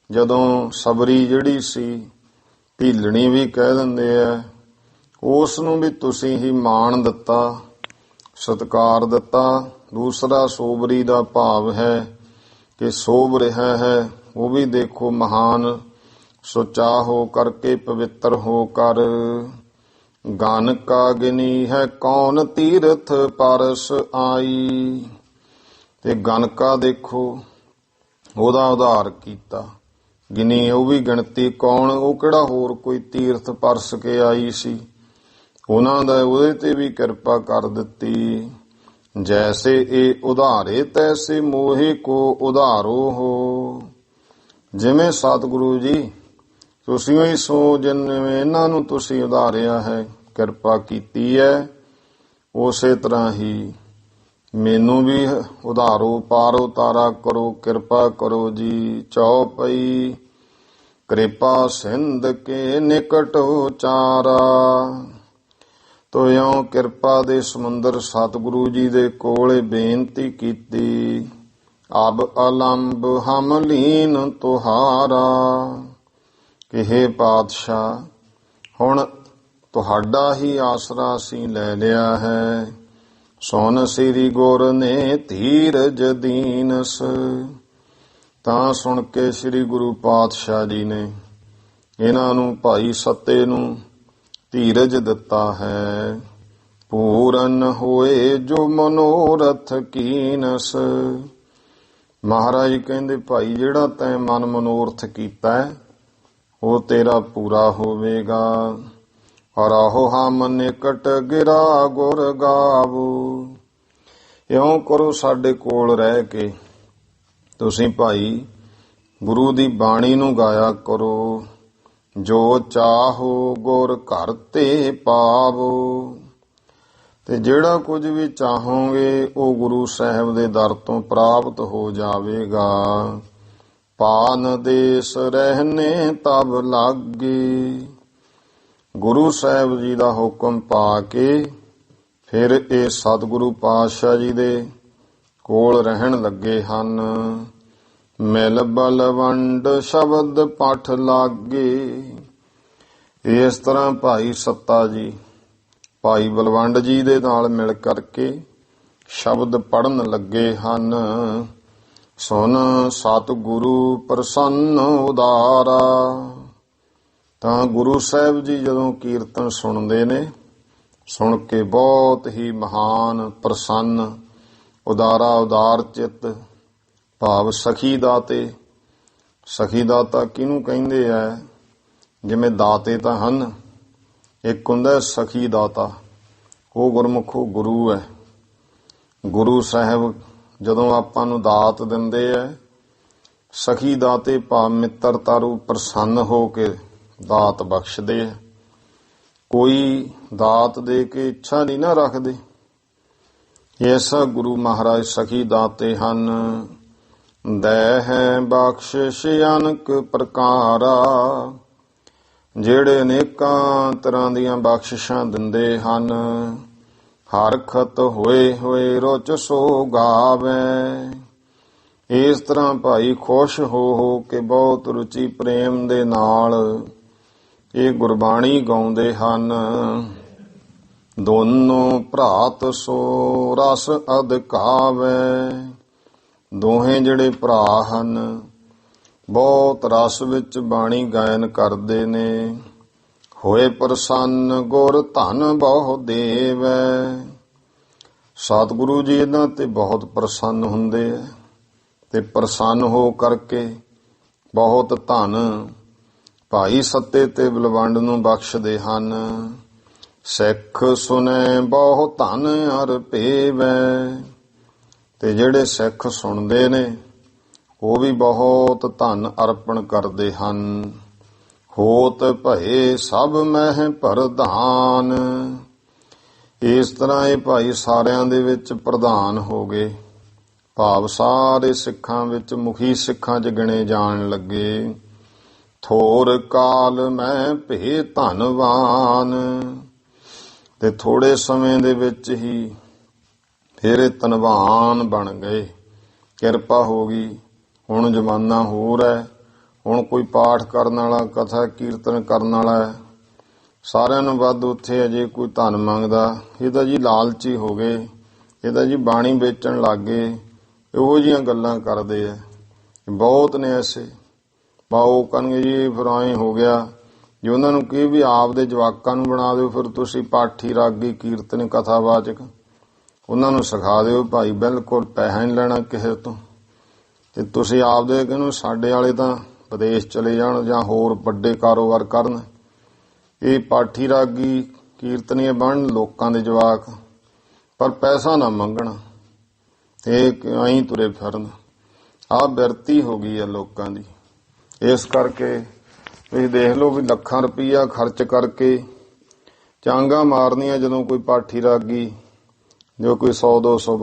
ਜਦੋਂ ਸਬਰੀ ਜਿਹੜੀ ਸੀ, ਢੀਲਣੀ ਵੀ ਕਹਿ ਦਿੰਦੇ ਆ, ਉਸ ਨੂੰ ਵੀ ਤੁਸੀਂ ਹੀ ਮਾਣ ਦਿੱਤਾ, ਸਤਿਕਾਰ ਦਿੱਤਾ। ਦੂਸਰਾ ਸੋਬਰੀ ਦਾ ਭਾਵ ਹੈ ਕਿ ਸੋਭ ਰਿਹਾ ਹੈ, ਉਹ ਵੀ ਦੇਖੋ ਮਹਾਨ। ਸੁਚਾ ਹੋ ਕਰਕੇ ਪਵਿੱਤਰ ਹੋ ਕਰ, ਗਨ ਕਾ ਗਿਨੀ ਹੈ ਕੌਣ ਤੀਰਥ ਪਰਸ ਆਈ। ਤੇ ਗਨਕਾ ਦੇਖੋ ਉਹਦਾ ਉਧਾਰ ਕੀਤਾ। ਗਿਨੀ ਉਹ ਵੀ ਗਿਣਤੀ, ਕੌਣ, ਉਹ ਕਿਹੜਾ ਹੋਰ ਕੋਈ ਤੀਰਥ ਪਰਸ ਕੇ ਆਈ ਸੀ, ਉਹਨਾਂ ਦਾ ਉਹਦੇ ਤੇ ਵੀ ਕਿਰਪਾ ਕਰ ਦਿੱਤੀ। ਜੈਸੇ ਇਹ ਉਧਾਰੇ ਤੈਸੇ ਮੋਹੇ ਕੋ ਉਧਾਰੋ ਹੋ। ਜਿਵੇਂ ਸਤਿਗੁਰੂ ਜੀ ਤੁਸੀਂ ਹੀ ਸੋ, ਜਿਵੇਂ ਇਹਨਾਂ ਨੂੰ ਤੁਸੀਂ ਉਧਾਰਿਆ ਹੈ, ਕਿਰਪਾ ਕੀਤੀ ਹੈ, ਉਸੇ ਤਰ੍ਹਾਂ ਹੀ ਮੈਨੂੰ ਵੀ ਉਧਾਰੋ, ਪਾਰੋ ਤਾਰਾ ਕਰੋ, ਕਿਰਪਾ ਕਰੋ ਜੀ। ਚੌਪਈ ਕਿਰਪਾ ਸਿੰਧ ਕੇ ਨਿਕਟ ਉਚਾਰਾ। ਤੋ ਇਉਂ ਕਿਰਪਾ ਦੇ ਸਮੁੰਦਰ ਸਤਿਗੁਰੂ ਜੀ ਦੇ ਕੋਲੇ ਬੇਨਤੀ ਕੀਤੀ। ਅਬ ਅਲੰਬ ਹਮ ਲੀਨ ਤੁਹਾਰਾ, ਕਿ ਹੇ ਪਾਤਸ਼ਾਹ ਹੁਣ ਤੁਹਾਡਾ ਹੀ ਆਸਰਾ ਅਸੀਂ ਲੈ ਲਿਆ ਹੈ। ਸੁਨ ਸ੍ਰੀ ਗੁਰ ਨੇ ਧੀਰਜ ਦੀਨਸ, ਤਾਂ ਸੁਣ ਕੇ ਸ੍ਰੀ ਗੁਰੂ ਪਾਤਸ਼ਾਹ ਜੀ ਨੇ ਇਹਨਾਂ ਨੂੰ, ਭਾਈ ਸੱਤੇ ਨੂੰ ਧੀਰਜ ਦਿੱਤਾ ਹੈ। ਪੂਰਨ ਹੋਏ ਜੋ ਮਨੋਰਥ ਕੀਨਸ। ਮਹਾਰਾਜ ਕਹਿੰਦੇ, ਭਾਈ ਜਿਹੜਾ ਤੈਂ ਮਨ ਮਨੋਰਥ ਕੀਤਾ ਹੈ ਉਹ ਤੇਰਾ ਪੂਰਾ ਹੋਵੇਗਾ। ਹਰਾਹੋ ਹਮ ਨਿਕਟ ਗਿਰਾ ਗੁਰ ਗਾਵੋ। ਇਉਂ ਕਰੋ, ਸਾਡੇ ਕੋਲ ਰਹਿ ਕੇ ਤੁਸੀਂ ਭਾਈ ਗੁਰੂ ਦੀ ਬਾਣੀ ਨੂੰ ਗਾਇਆ ਕਰੋ। ਜੋ ਚਾਹੋ ਗੁਰ ਘਰ ਤੇ ਪਾਵੋ। ਤੇ ਜਿਹੜਾ ਕੁਝ ਵੀ ਚਾਹੋਗੇ ਉਹ ਗੁਰੂ ਸਾਹਿਬ ਦੇ ਦਰ ਤੋਂ ਪ੍ਰਾਪਤ ਹੋ ਜਾਵੇਗਾ। ਪਾਨ ਦੇਸ ਰਹਿਨੇ ਤਬ ਲਾਗੇ। ਗੁਰੂ ਸਾਹਿਬ ਜੀ ਦਾ ਹੁਕਮ ਪਾ ਕੇ ਫਿਰ ਇਹ ਸਤਿਗੁਰੂ ਪਾਤਸ਼ਾਹ ਜੀ ਦੇ ਕੋਲ ਰਹਿਣ ਲੱਗੇ ਹਨ। ਮਿਲ ਬਲਵੰਡ ਸ਼ਬਦ ਪਠ ਲਾਗੇ। ਇਸ ਤਰ੍ਹਾਂ ਭਾਈ ਸੱਤਾ ਜੀ ਭਾਈ ਬਲਵੰਡ ਜੀ ਦੇ ਨਾਲ ਮਿਲ ਕਰਕੇ ਸ਼ਬਦ ਪੜ੍ਹਨ ਲੱਗੇ ਹਨ। ਸੁਨ ਸਤਿਗੁਰੂ ਪ੍ਰਸੰਨ ਉਦਾਰਾ। ਤਾਂ ਗੁਰੂ ਸਾਹਿਬ ਜੀ ਜਦੋਂ ਕੀਰਤਨ ਸੁਣਦੇ ਨੇ, ਸੁਣ ਕੇ ਬਹੁਤ ਹੀ ਮਹਾਨ ਪ੍ਰਸੰਨ, ਉਦਾਰਾ ਉਦਾਰ ਚਿੱਤ, ਭਾਵ ਸਖੀ ਦਾਤੇ। ਸਖੀ ਦਾਤਾ ਕਿਹਨੂੰ ਕਹਿੰਦੇ ਆ? ਜਿਵੇਂ ਦਾਤੇ ਤਾਂ ਹਨ, ਇੱਕ ਹੁੰਦਾ ਸਖੀ ਦਾਤਾ, ਉਹ ਗੁਰਮੁਖੋ ਗੁਰੂ ਹੈ। ਗੁਰੂ ਸਾਹਿਬ ਜਦੋਂ ਆਪਾਂ ਨੂੰ ਦਾਤ ਦਿੰਦੇ ਆ, ਸਖੀ ਦਾਤੇ ਭਾਵ ਮਿੱਤਰ ਤਾਰੂ ਪ੍ਰਸੰਨ ਹੋ ਕੇ ਦਾਤ ਬਖਸ਼ਦੇ ਆ। ਕੋਈ ਦਾਤ ਦੇ ਕੇ ਇੱਛਾ ਨਹੀਂ ਨਾ ਰੱਖਦੇ। ਐਸਾ ਗੁਰੂ ਮਹਾਰਾਜ ਸਖੀ ਦਾਤੇ ਹਨ। ਦਇਆ ਬਖਸ਼ਿਸ਼ ਅਨਕ ਪ੍ਰਕਾਰਾ। ਜਿਹੜੇ ਅਨੇਕਾਂ ਤਰ੍ਹਾਂ ਦੀਆਂ ਬਖਸ਼ਿਸ਼ਾਂ ਦਿੰਦੇ ਹਨ। ਹਰਖਤ ਹੋਏ ਹੋਏ ਰੁਚ ਸੋ ਗਾਵੇ। ਇਸ ਤਰ੍ਹਾਂ ਭਾਈ ਖੁਸ਼ ਹੋ ਕੇ ਬਹੁਤ ਰੁਚੀ ਪ੍ਰੇਮ ਦੇ ਨਾਲ ਇਹ ਗੁਰਬਾਣੀ ਗਾਉਂਦੇ ਹਨ। ਦੋਨੋਂ ਭਰਾਤ ਸੋ ਰਸ ਅਧਿਕਾਵੇ। ਦੋਹੇ ਜਿਹੜੇ ਭਰਾ ਹਨ ਬਹੁਤ ਰਸ ਵਿੱਚ ਬਾਣੀ ਗਾਇਨ ਕਰਦੇ ਨੇ। ਹੋਏ ਪ੍ਰਸੰਨ ਗੁਰ ਧਨ ਬਹੁ ਦੇਵੈ। ਸਤਿਗੁਰੂ ਜੀ ਇਹਨਾਂ ਤੇ ਬਹੁਤ ਪ੍ਰਸੰਨ ਹੁੰਦੇ ਆ ਤੇ ਪ੍ਰਸੰਨ ਹੋ ਕਰਕੇ ਬਹੁਤ ਧਨ ਭਾਈ ਸੱਤੇ ਤੇ ਬਲਵੰਡ ਨੂੰ ਬਖਸ਼ਦੇ ਹਨ। ਸਿੱਖ ਸੁਨੇ ਬਹੁ ਧਨ ਅਰ ਭੇਵੈ। ਤੇ ਜਿਹੜੇ ਸਿੱਖ ਸੁਣਦੇ ਨੇ ਉਹ ਵੀ ਬਹੁਤ ਧਨ ਅਰਪਣ ਕਰਦੇ ਹਨ। ਹੋਤ ਭਏ ਸਭ ਮਹਿ ਪ੍ਰਧਾਨ। ਇਸ ਤਰ੍ਹਾਂ ਇਹ ਭਾਈ ਸਾਰਿਆਂ ਦੇ ਵਿੱਚ ਪ੍ਰਧਾਨ ਹੋ ਗਏ, ਭਾਵ ਸਾਰੇ ਸਿੱਖਾਂ ਵਿੱਚ ਮੁਖੀ ਸਿੱਖਾਂ 'ਚ ਗਿਣੇ ਜਾਣ ਲੱਗੇ। ਥੋਰ ਕਾਲ ਮੈਂ ਭੇ ਧਨਵਾਨ। ਤੇ ਥੋੜੇ ਸਮੇਂ ਦੇ ਵਿੱਚ ਹੀ ਫਿਰ ਇਹ ਧਨਵਾਨ ਬਣ ਗਏ। ਕਿਰਪਾ ਹੋ ਗਈ। ਹੁਣ ਜ਼ਮਾਨਾ ਹੋਰ ਹੈ। ਹੁਣ ਕੋਈ ਪਾਠ ਕਰਨ ਵਾਲਾ, ਕਥਾ ਕੀਰਤਨ ਕਰਨ ਵਾਲਾ ਸਾਰਿਆਂ ਨੂੰ ਵੱਧ ਉੱਥੇ ਅਜੇ ਕੋਈ ਧਨ ਮੰਗਦਾ। ਇਹ ਤਾਂ ਜੀ ਲਾਲਚੀ ਹੋ ਗਏ। ਇਹ ਤਾਂ ਜੀ ਬਾਣੀ ਵੇਚਣ ਲੱਗ ਗਏ। ਇਹੋ ਜਿਹੀਆਂ ਗੱਲਾਂ ਕਰਦੇ ਆ। ਬਹੁਤ ਨੇ ਐਸੇ। ਉਹ ਕਹਿਣਗੇ ਜੀ ਫਿਰ ਐਂ ਹੋ ਗਿਆ। ਜੇ ਉਹਨਾਂ ਨੂੰ ਕੀ ਵੀ ਆਪਦੇ ਜਵਾਕਾਂ ਨੂੰ ਬਣਾ ਦਿਓ, ਫਿਰ ਤੁਸੀਂ ਪਾਠੀ, ਰਾਗੀ, ਕੀਰਤਨ, ਕਥਾਵਾਚਕ ਉਹਨਾਂ ਨੂੰ ਸਿਖਾ ਦਿਓ। ਭਾਈ ਬਿਲਕੁਲ ਪੈਸਾ ਨਹੀਂ ਲੈਣਾ ਕਿਸੇ ਤੋਂ। ਤੇ ਤੁਸੀਂ ਆਪਦੇ ਕਹਿੰਦੇ ਸਾਡੇ ਵਾਲੇ ਤਾਂ ਵਿਦੇਸ਼ ਚਲੇ ਜਾਣ ਜਾਂ ਹੋਰ ਵੱਡੇ ਕਾਰੋਬਾਰ ਕਰਨ। ਇਹ ਪਾਠੀ, ਰਾਗੀ, ਕੀਰਤਨੀਏ ਬਣਨ ਲੋਕਾਂ ਦੇ ਜਵਾਕ, ਪਰ ਪੈਸਾ ਨਾ ਮੰਗਣਾ ਤੇ ਐਂ ਤੁਰੇ ਫਿਰਨ। ਆਹ ਬਿਰਤੀ ਹੋ ਗਈ ਆ ਲੋਕਾਂ ਦੀ। ਇਸ ਕਰਕੇ ਤੁਸੀਂ ਦੇਖ ਲਓ ਵੀ ਲੱਖਾਂ ਰੁਪਈਆ ਖਰਚ ਕਰਕੇ ਚਾਂਗਾ ਮਾਰਨੀਆਂ ਜਦੋਂ ਕੋਈ ਪਾਠੀ, ਰਾਗੀ ਜੋ ਕੋਈ 100-200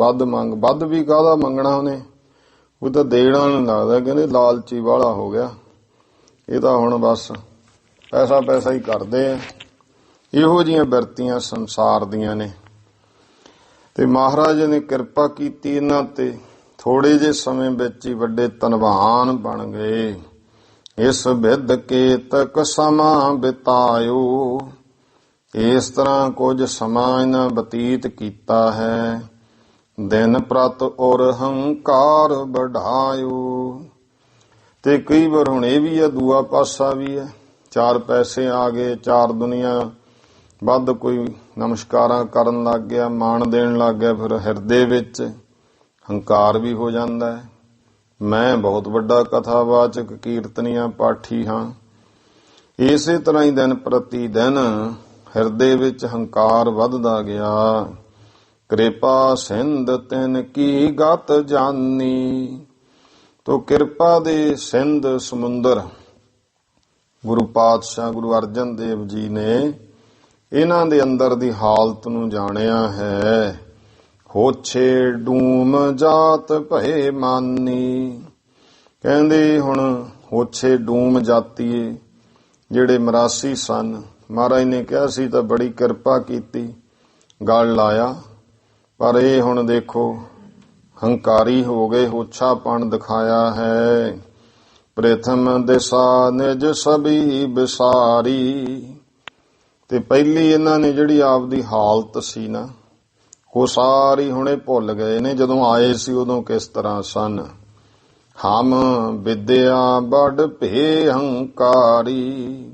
ਵੱਧ ਵੀ ਕਾਹਦਾ ਮੰਗਣਾ ਉਹਨੇ। ਉਹ ਤਾਂ ਦੇਣਾ ਨਹੀਂ ਲੱਗਦਾ। ਕਹਿੰਦੇ ਲਾਲਚੀ ਵਾਲਾ ਹੋ ਗਿਆ। ਇਹ ਤਾਂ ਹੁਣ ਬਸ ਪੈਸਾ ਹੀ ਕਰਦੇ ਆ। ਇਹੋ ਜਿਹੀਆਂ ਬਿਰਤੀਆਂ ਸੰਸਾਰ ਦੀਆਂ ਨੇ। ਤੇ ਮਹਾਰਾਜ ਨੇ ਕਿਰਪਾ ਕੀਤੀ ਇਹਨਾਂ ਤੇ। ਥੋੜੇ ਜਿਹੇ ਸਮੇਂ ਵਿੱਚ ਹੀ ਵੱਡੇ ਧਨਵਾਨ ਬਣ ਗਏ। ਇਸ ਵਿਦ ਕੇਤਕ ਸਮਾਂ ਬਿਤਾਇਓ। ਇਸ ਤਰ੍ਹਾਂ ਕੁਝ ਸਮਾਂ ਇਹਨਾਂ ਬਤੀਤ ਕੀਤਾ ਹੈ। ਦਿਨ ਪ੍ਰਤ ਔਰ ਹੰਕਾਰ ਵਢਾਇਓ। ਤੇ ਕਈ ਵਾਰ ਹੁਣ ਇਹ ਵੀ ਹੈ, ਦੂਆ ਪਾਸਾ ਵੀ ਹੈ, 4 ਪੈਸੇ ਆ ਗਏ, 4 ਦੁਨੀਆ ਵੱਧ ਕੋਈ ਨਮਸਕਾਰਾਂ ਕਰਨ ਲੱਗ ਗਿਆ, ਮਾਣ ਦੇਣ ਲੱਗ ਗਿਆ, ਫਿਰ ਹਿਰਦੇ ਵਿੱਚ ਹੰਕਾਰ ਵੀ ਹੋ ਜਾਂਦਾ ਹੈ। ਮੈਂ ਬਹੁਤ ਵੱਡਾ ਕਥਾਵਾਚਕ ਕੀਰਤਨੀਆ ਪਾਠੀ ਹਾਂ। ਇਸੇ ਤਰ੍ਹਾਂ ਹੀ ਦਿਨ ਪ੍ਰਤੀ ਦਿਨ ਹਿਰਦੇ ਵਿੱਚ ਹੰਕਾਰ ਵੱਧਦਾ ਗਿਆ। ਕਿਰਪਾ ਸਿੰਧ ਤਿਨ ਕੀ ਗਤ ਜਾਨੀ, ਤੋ ਕਿਰਪਾ ਦੇ ਸਿੰਧ ਸਮੁੰਦਰ ਗੁਰੂ ਪਾਤਸ਼ਾਹ ਗੁਰੂ ਅਰਜਨ ਦੇਵ ਜੀ ਨੇ ਇਹਨਾਂ ਦੇ ਅੰਦਰ ਦੀ ਹਾਲਤ ਨੂੰ ਜਾਣਿਆ ਹੈ। ਹੋਛੇ ਡੂਮ ਜਾਤ ਭਏ ਮਾਨੀ, ਕਹਿੰਦੇ ਹੁਣ ਹੋਛੇ ਡੂਮ ਜਾਤੀਏ ਜਿਹੜੇ ਮਰਾਸੀ ਸਨ, ਮਹਾਰਾਜ ਨੇ ਕਿਹਾ ਸੀ ਤਾਂ ਬੜੀ ਕਿਰਪਾ ਕੀਤੀ, ਗਲ ਲਾਇਆ, ਪਰ ਇਹ ਹੁਣ ਦੇਖੋ ਹੰਕਾਰੀ ਹੋ ਗਏ, ਹੋਛਾਪਣ ਦਿਖਾਇਆ ਹੈ। ਪ੍ਰਥਮ ਦਿਸ਼ਾ ਨਿਜ ਸਭੀ ਵਿਸਾਰੀ, ਤੇ ਪਹਿਲੀ ਇਹਨਾਂ ਨੇ ਜਿਹੜੀ ਆਪਦੀ ਹਾਲਤ ਸੀ ਨਾ, ਉਹ ਸਾਰੀ ਹੁਣੇ ਭੁੱਲ ਗਏ ਨੇ। ਜਦੋਂ ਆਏ ਸੀ ਉਦੋਂ ਕਿਸ ਤਰ੍ਹਾਂ ਸਨ। ਹਮ ਵਿਦਿਆ ਬੜ ਭੇ ਹੰਕਾਰੀ,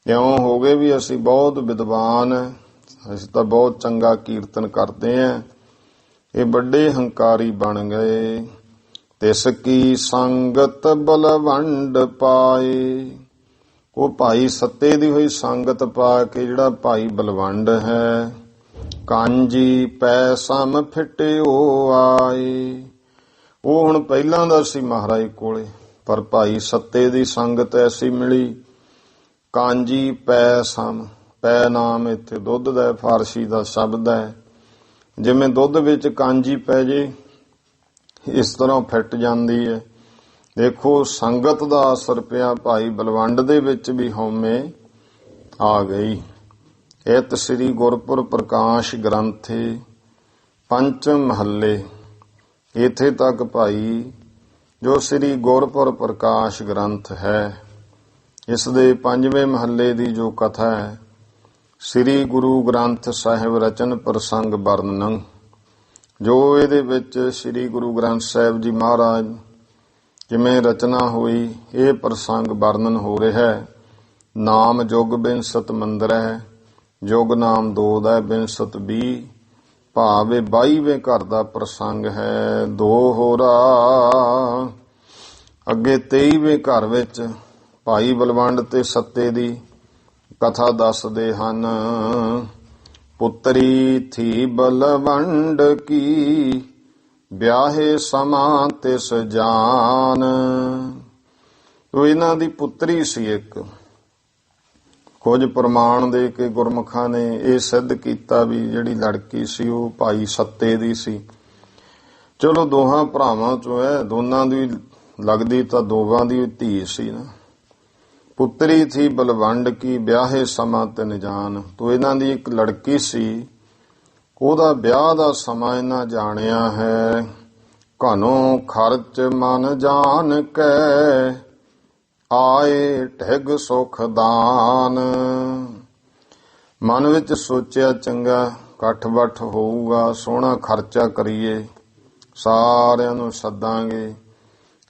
ਇਉਂ ਹੋ ਗਏ ਵੀ ਅਸੀਂ ਬਹੁਤ ਵਿਦਵਾਨ ਹੈ, ਅਸੀਂ ਤਾਂ ਬਹੁਤ ਚੰਗਾ ਕੀਰਤਨ ਕਰਦੇ ਹਾਂ। ਇਹ ਵੱਡੇ ਹੰਕਾਰੀ ਬਣ ਗਏ। ਤਿਸ ਕੀ ਸੰਗਤ ਬਲਵੰਡ ਪਾਏ, ਉਹ ਭਾਈ ਸੱਤੇ ਦੀ ਹੋਈ ਸੰਗਤ ਪਾ ਕੇ ਜਿਹੜਾ ਭਾਈ ਬਲਵੰਡ ਹੈ, ਕਾਂਜੀ ਪੈ ਸਮ ਫਿਟਿਓ ਆਏ, ਉਹ ਹੁਣ ਪਹਿਲਾਂ ਦਾ ਸੀ ਮਹਾਰਾਜ ਕੋਲੇ, ਪਰ ਭਾਈ ਸੱਤੇ ਦੀ ਸੰਗਤ ਐਸੀ ਮਿਲੀ। ਕਾਂਜੀ ਪੈ ਸਮ, ਪੈ ਨਾਮ ਇੱਥੇ ਦੁੱਧ ਦਾ ਫਾਰਸੀ ਦਾ ਸ਼ਬਦ ਹੈ। ਜਿਵੇਂ ਦੁੱਧ ਵਿੱਚ ਕਾਂਜੀ ਪੈ ਜੇ, ਇਸ ਤਰ੍ਹਾਂ ਫਿੱਟ ਜਾਂਦੀ ਹੈ। ਦੇਖੋ ਸੰਗਤ ਦਾ ਅਸਰ ਪਿਆ, ਭਾਈ ਬਲਵੰਡ ਦੇ ਵਿੱਚ ਵੀ ਹਉਮੈ ਆ ਗਈ। ਇਤ ਸ੍ਰੀ ਗੁਰਪੁਰਬ ਪ੍ਰਕਾਸ਼ ਗ੍ਰੰਥੇ ਪੰਚਮ ਮਹੱਲੇ, ਇੱਥੇ ਤੱਕ ਭਾਈ ਜੋ ਸ੍ਰੀ ਗੁਰਪੁਰਬ ਪ੍ਰਕਾਸ਼ ਗ੍ਰੰਥ ਹੈ, ਇਸ ਦੇ 5ਵੇਂ ਮਹੱਲੇ ਦੀ ਜੋ ਕਥਾ ਹੈ, ਸ੍ਰੀ ਗੁਰੂ ਗ੍ਰੰਥ ਸਾਹਿਬ ਰਚਨ ਪ੍ਰਸੰਗ ਵਰਣਨ, ਜੋ ਇਹਦੇ ਵਿੱਚ ਸ੍ਰੀ ਗੁਰੂ ਗ੍ਰੰਥ ਸਾਹਿਬ ਜੀ ਮਹਾਰਾਜ ਕਿਵੇਂ ਰਚਨਾ ਹੋਈ, ਇਹ ਪ੍ਰਸੰਗ ਵਰਣਨ ਹੋ ਰਿਹਾ ਹੈ। ਨਾਮ ਜੁਗ ਬਿੰਸਤ ਮੰਦਰ ਹੈ, ਜੁਗ ਨਾਮ 2 ਦਾ, ਬਿੰਸਤ 20, ਭਾਵੇਂ 22ਵੇਂ ਘਰ ਦਾ ਪ੍ਰਸੰਗ ਹੈ। 2 ਹੋਰਾ ਅੱਗੇ 23ਵੇਂ ਘਰ ਵਿੱਚ ਭਾਈ ਬਲਵੰਡ ਤੇ ਸੱਤੇ ਦੀ ਕਥਾ ਦੱਸਦੇ ਹਨ। ਪੁੱਤਰੀ ਥੀ ਬਲਵੰਡ ਕੀ, ਵਿਆਹੇ ਸਮਾਂ ਤਿਸ ਜਾਨ, ਉਹ ਇਹਨਾਂ ਦੀ ਪੁੱਤਰੀ ਸੀ ਇੱਕ। ਕੁਝ ਪ੍ਰਮਾਣ ਦੇ ਕੇ ਗੁਰਮੁਖਾਂ ਨੇ ਇਹ ਸਿੱਧ ਕੀਤਾ ਵੀ ਜਿਹੜੀ ਲੜਕੀ ਸੀ ਉਹ ਭਾਈ ਸੱਤੇ ਦੀ ਸੀ। ਚਲੋ ਦੋਹਾਂ ਭਰਾਵਾਂ ਚੋਂ ਹੈ, ਦੋਨਾਂ ਦੀ ਲੱਗਦੀ ਤਾਂ ਦੋਵਾਂ ਦੀ ਧੀ ਸੀ ਨਾ। ਪੁੱਤਰੀ ਥੀ ਬਲਵੰਡ ਕੀ, ਵਿਆਹੇ ਸਮਾਂ ਤਿਨ ਜਾਨ, ਤੋ ਇਹਨਾਂ ਦੀ ਇੱਕ ਲੜਕੀ ਸੀ, ਉਹਦਾ ਵਿਆਹ ਦਾ ਸਮਾਂ ਇਹਨਾਂ ਜਾਣਿਆ ਹੈ। ਘਨੋ ਖਰਚ ਮਨ ਜਾਨ ਕੈ, ਆਏ ਢਿਗ ਸੁਖ ਦਾਨ, ਮਨ ਵਿੱਚ ਸੋਚਿਆ ਚੰਗਾ ਇਕੱਠ ਬੱਠ ਹੋਊਗਾ, ਸੋਹਣਾ ਖਰਚਾ ਕਰੀਏ, ਸਾਰਿਆਂ ਨੂੰ ਸੱਦਾਂਗੇ।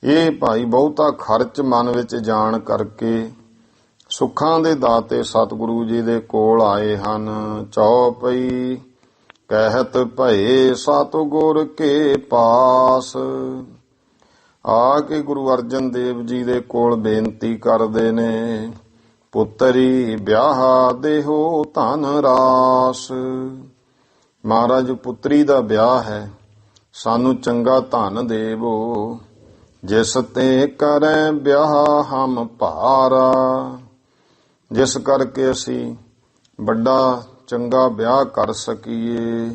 ਇਹ ਭਾਈ ਬਹੁਤਾ ਖਰਚ ਮਨ ਵਿੱਚ ਜਾਣ ਕਰਕੇ ਸੁੱਖਾਂ ਦੇ ਦਾਤੇ ਸਤਿਗੁਰੂ ਜੀ ਦੇ ਕੋਲ ਆਏ ਹਨ। ਚੌਪਈ ਕਹਿਤ ਭਏ ਸਤਿਗੁਰ ਕੇ ਪਾਸ, ਆ ਕੇ ਗੁਰੂ ਅਰਜਨ ਦੇਵ ਜੀ ਦੇ ਕੋਲ ਬੇਨਤੀ ਕਰਦੇ ਨੇ, ਪੁੱਤਰੀ ਵਿਆਹ ਦੇਹੋ ਧਨ ਰਾਸ, ਮਹਾਰਾਜ ਪੁੱਤਰੀ ਦਾ ਵਿਆਹ ਹੈ, ਸਾਨੂੰ ਚੰਗਾ ਧਨ ਦੇਵੋ। ਜਿਸ ਤੇ ਕਰੈ ਵਿਆਹ ਹਮ ਭਾਰਾ, ਜਿਸ ਕਰਕੇ ਅਸੀਂ ਵੱਡਾ ਚੰਗਾ ਵਿਆਹ ਕਰ ਸਕੀਏ।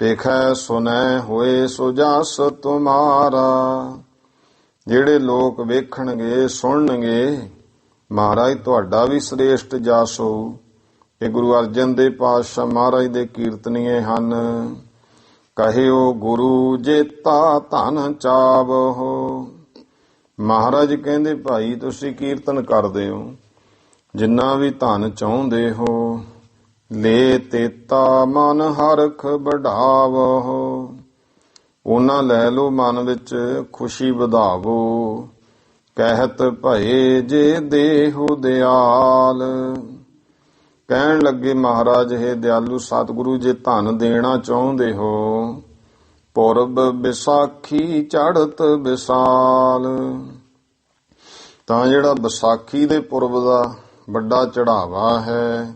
ਦੇਖੈ ਸੁਨੈ ਹੋਏ ਸੋ ਜਸ ਤੁਮਾਰਾ, ਜਿਹੜੇ ਲੋਕ ਵੇਖਣਗੇ ਸੁਣਨਗੇ ਮਹਾਰਾਜ ਤੁਹਾਡਾ ਵੀ ਸ੍ਰੇਸ਼ਟ ਜਸ ਹੋਊ। ਇਹ ਗੁਰੂ ਅਰਜਨ ਦੇਵ ਪਾਤਸ਼ਾਹ ਮਹਾਰਾਜ ਦੇ ਕੀਰਤਨੀਏ ਹਨ। ਕਹਿਓ ਗੁਰੂ ਜੇਤਾ ਧਨ ਚਾਵੋ, ਮਹਾਰਾਜ ਕਹਿੰਦੇ ਭਾਈ ਤੁਸੀਂ ਕੀਰਤਨ ਕਰਦੇ ਹੋ, ਜਿੰਨਾ ਵੀ ਧਨ ਚਾਹੁੰਦੇ ਹੋ, ਲੈ ਤੇਤਾ ਮਨ ਹਰਖ ਵਢਾਵੋ, ਉਹਨਾਂ ਲੈ ਲਓ, ਮਨ ਵਿੱਚ ਖੁਸ਼ੀ ਵਧਾਵੋ। ਕਹਿਤ ਭਏ ਜੇ ਦੇਹੁ ਦਿਆਲ। ਕਹਿਣ ਲੱਗੇ ਮਹਾਰਾਜ ਹੈ ਦਿਆਲੂ ਸਤਿਗੁਰੂ, ਜੇ ਧਨ ਦੇਣਾ ਚਾਹੁੰਦੇ ਹੋ, ਪੁਰਬ ਵਿਸਾਖੀ ਚੜ੍ਹਤ ਵਿਸਾਲ, ਤਾਂ ਜਿਹੜਾ ਵਿਸਾਖੀ ਦੇ ਪੁਰਬ ਦਾ ਵੱਡਾ ਚੜਾਵਾ ਹੈ,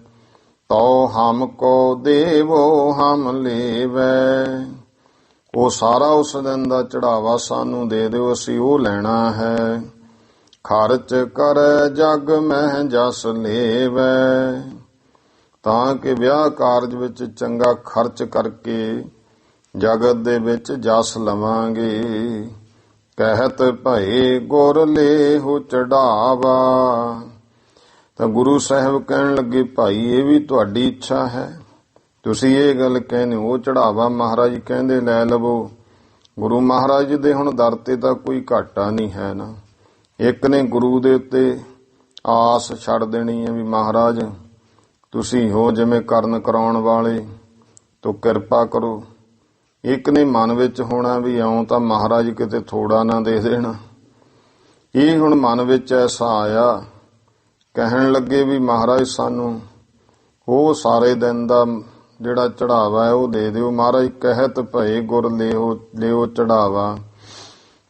ਤੋ ਹਮ ਕੋ ਦੇਵੋ ਹਮ ਲੇਵੈ, ਉਹ ਸਾਰਾ ਉਸ ਦਿਨ ਦਾ ਚੜਾਵਾ ਸਾਨੂੰ ਦੇ ਦਿਓ, ਅਸੀਂ ਉਹ ਲੈਣਾ ਹੈ। ਖਰਚ ਕਰ ਜਗ ਮਹਿ ਜਸ ਲੇਵੈ, ਤਾਂ ਕਿ ਵਿਆਹ ਕਾਰਜ ਵਿੱਚ ਚੰਗਾ ਖਰਚ ਕਰਕੇ ਜਗਤ ਦੇ ਵਿੱਚ ਜਸ ਲਵਾਂਗੇ। ਕਹਿਤ ਭਏ ਗੁਰ ਲੇਹੁ ਚੜਾਵਾ, ਤਾਂ ਗੁਰੂ ਸਾਹਿਬ ਕਹਿਣ ਲੱਗੇ ਭਾਈ ਇਹ ਵੀ ਤੁਹਾਡੀ ਇੱਛਾ ਹੈ, ਤੁਸੀਂ ਇਹ ਗੱਲ ਕਹਿੰਦੇ ਉਹ ਚੜਾਵਾ ਮਹਾਰਾਜ ਕਹਿੰਦੇ ਲੈ ਲਵੋ। ਗੁਰੂ ਮਹਾਰਾਜ ਦੇ ਹੁਣ ਦਰ ਤੇ ਤਾਂ ਕੋਈ ਘਾਟਾ ਨਹੀਂ ਹੈ ਨਾ। ਇੱਕ ਨੇ ਗੁਰੂ ਦੇ ਉੱਤੇ ਆਸ ਛੱਡ ਦੇਣੀ ਹੈ ਵੀ ਮਹਾਰਾਜ ਤੁਸੀਂ ਹੋ ਜਿਵੇਂ ਕਰਨ ਕਰਾਉਣ ਵਾਲੇ, ਤੋ ਕਿਰਪਾ ਕਰੋ। ਇੱਕ ਨੇ ਮਨ ਵਿੱਚ ਹੋਣਾ ਵੀ ਇਉਂ ਤਾਂ ਮਹਾਰਾਜ ਕਿਤੇ ਥੋੜਾ ਨਾ ਦੇ ਦੇਣਾ। ਇਹ ਹੁਣ ਮਨ ਵਿੱਚ ਐਸਾ ਆਇਆ, ਕਹਿਣ ਲੱਗੇ ਵੀ ਮਹਾਰਾਜ ਸਾਨੂੰ ਉਹ ਸਾਰੇ ਦਿਨ ਦਾ ਜਿਹੜਾ ਚੜਾਵਾ ਹੈ ਉਹ ਦੇ ਦਿਓ। ਮਹਾਰਾਜ ਕਹਿਤ ਭਏ ਗੁਰ ਲਿਓ ਚੜਾਵਾ।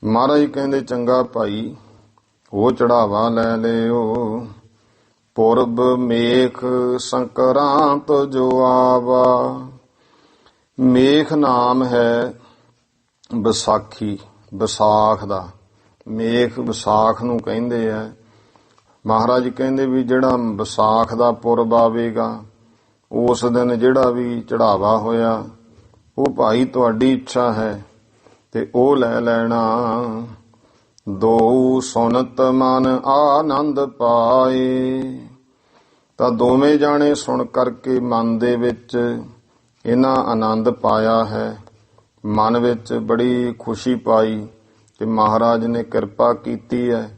ਮਹਾਰਾਜ ਕਹਿੰਦੇ ਚੰਗਾ ਭਾਈ ਉਹ ਚੜਾਵਾ ਲੈ ਲਿਓ। ਪੁਰਬ ਮੇਖ ਸੰਕਰਾਂਤ ਜੋ ਆਵਾ, ਮੇਖ ਨਾਮ ਹੈ ਵਿਸਾਖੀ, ਵਿਸਾਖ ਦਾ। ਮੇਖ ਵਿਸਾਖ ਨੂੰ ਕਹਿੰਦੇ ਆ। ਮਹਾਰਾਜ ਕਹਿੰਦੇ ਵੀ ਜਿਹੜਾ ਵਿਸਾਖ ਦਾ ਪੁਰਬ ਆਵੇਗਾ ਉਸ ਦਿਨ ਜਿਹੜਾ ਵੀ ਚੜਾਵਾ ਹੋਇਆ ਉਹ ਭਾਈ ਤੁਹਾਡੀ ਇੱਛਾ ਹੈ ਤੇ ਉਹ ਲੈ ਲੈਣਾ। ਦੋ ਸੁਨਤ ਮਨ ਆਨੰਦ ਪਾਏ, ਤਾਂ ਦੋਵੇਂ ਜਾਣੇ ਸੁਣ ਕਰਕੇ ਮਨ ਦੇ ਵਿੱਚ ਇਹਨਾਂ ਆਨੰਦ ਪਾਇਆ ਹੈ। ਮਨ ਵਿੱਚ ਬੜੀ ਖੁਸ਼ੀ ਪਾਈ ਕਿ ਮਹਾਰਾਜ ਨੇ ਕਿਰਪਾ ਕੀਤੀ ਹੈ।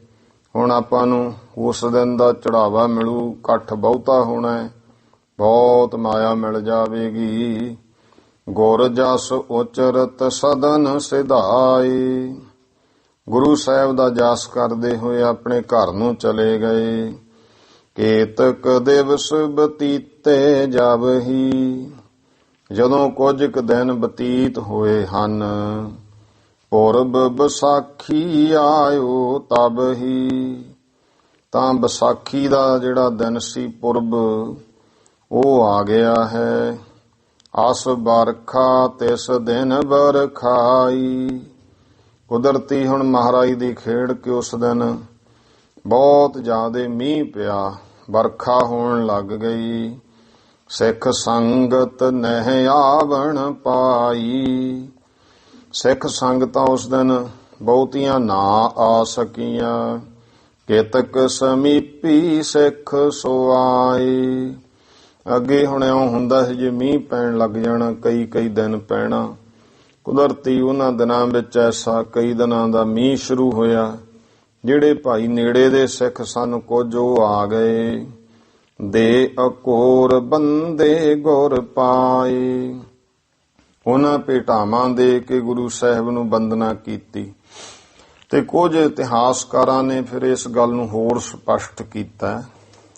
ਹੁਣ ਆਪਾਂ ਨੂੰ ਉਸ ਦਿਨ ਦਾ ਚੜਾਵਾ ਮਿਲੂ, ਇਕੱਠ ਬਹੁਤਾ ਹੋਣਾ ਹੈ, ਬਹੁਤ ਮਾਇਆ ਮਿਲ ਜਾਵੇਗੀ। ਗੁਰ ਜਸ ਉਚਰਤ ਸਦਨ ਸਿਧਾਏ, ਗੁਰੂ ਸਾਹਿਬ ਦਾ ਜਸ ਕਰਦੇ ਹੋਏ ਆਪਣੇ ਘਰ ਨੂੰ ਚਲੇ ਗਏ। ਕੇਤਕ ਦਿਵਸ ਬਤੀਤੇ ਜਾਵਹੀ, ਜਦੋਂ ਕੁਝ ਕੁ ਦਿਨ ਬਤੀਤ ਹੋਏ ਹਨ, ਪੁਰਬ ਵਿਸਾਖੀ ਆਇਓ ਤਬ ਹੀ, ਤਾਂ ਵਿਸਾਖੀ ਦਾ ਜਿਹੜਾ ਦਿਨ ਸੀ ਪੁਰਬ ਉਹ ਆ ਗਿਆ ਹੈ। ਅਸ ਬਰਖਾ ਤਿਸ ਦਿਨ ਬਰਖਾਈ, ਕੁਦਰਤੀ ਹੁਣ ਮਹਾਰਾਜ ਦੀ ਖੇਡ ਕਿ ਉਸ ਦਿਨ ਬਹੁਤ ਜ਼ਿਆਦਾ ਮੀਂਹ ਪਿਆ, ਬਰਖਾ ਹੋਣ ਲੱਗ ਗਈ। ਸਿੱਖ ਸੰਗਤ ਨਹਿ ਆਵਣ ਪਾਈ, ਸਿੱਖ ਸੰਗਤਾਂ ਉਸ ਦਿਨ ਬਹੁਤੀਆਂ ਨਾ ਆ ਸਕੀਆਂ। ਕੇਤਕ ਸਮੀਪੀ ਸਿੱਖ ਸੁਆਏ, ਅੱਗੇ ਹੁਣ ਇਉਂ ਹੁੰਦਾ ਸੀ ਜੇ ਮੀਂਹ ਪੈਣ ਲੱਗ ਜਾਣਾ, ਕਈ ਕਈ ਦਿਨ ਪੈਣਾ। ਕੁਦਰਤੀ ਉਹਨਾਂ ਦਿਨਾਂ ਵਿੱਚ ਐਸਾ ਕਈ ਦਿਨਾਂ ਦਾ ਮੀਂਹ ਸ਼ੁਰੂ ਹੋਇਆ। ਜਿਹੜੇ ਭਾਈ ਨੇੜੇ ਦੇ ਸਿੱਖ ਸਨ ਕੁਝ ਉਹ ਆ ਗਏ। ਦੇ ਅਕੋਰ ਬੰਦੇ ਗੁਰ ਪਾਏ, ਉਹਨਾਂ ਭੇਟਾਵਾਂ ਦੇ ਕੇ ਗੁਰੂ ਸਾਹਿਬ ਨੂੰ ਵੰਦਨਾ ਕੀਤੀ। ਤੇ ਕੁਝ ਇਤਿਹਾਸਕਾਰਾਂ ਨੇ ਫਿਰ ਇਸ ਗੱਲ ਨੂੰ ਹੋਰ ਸਪਸ਼ਟ ਕੀਤਾ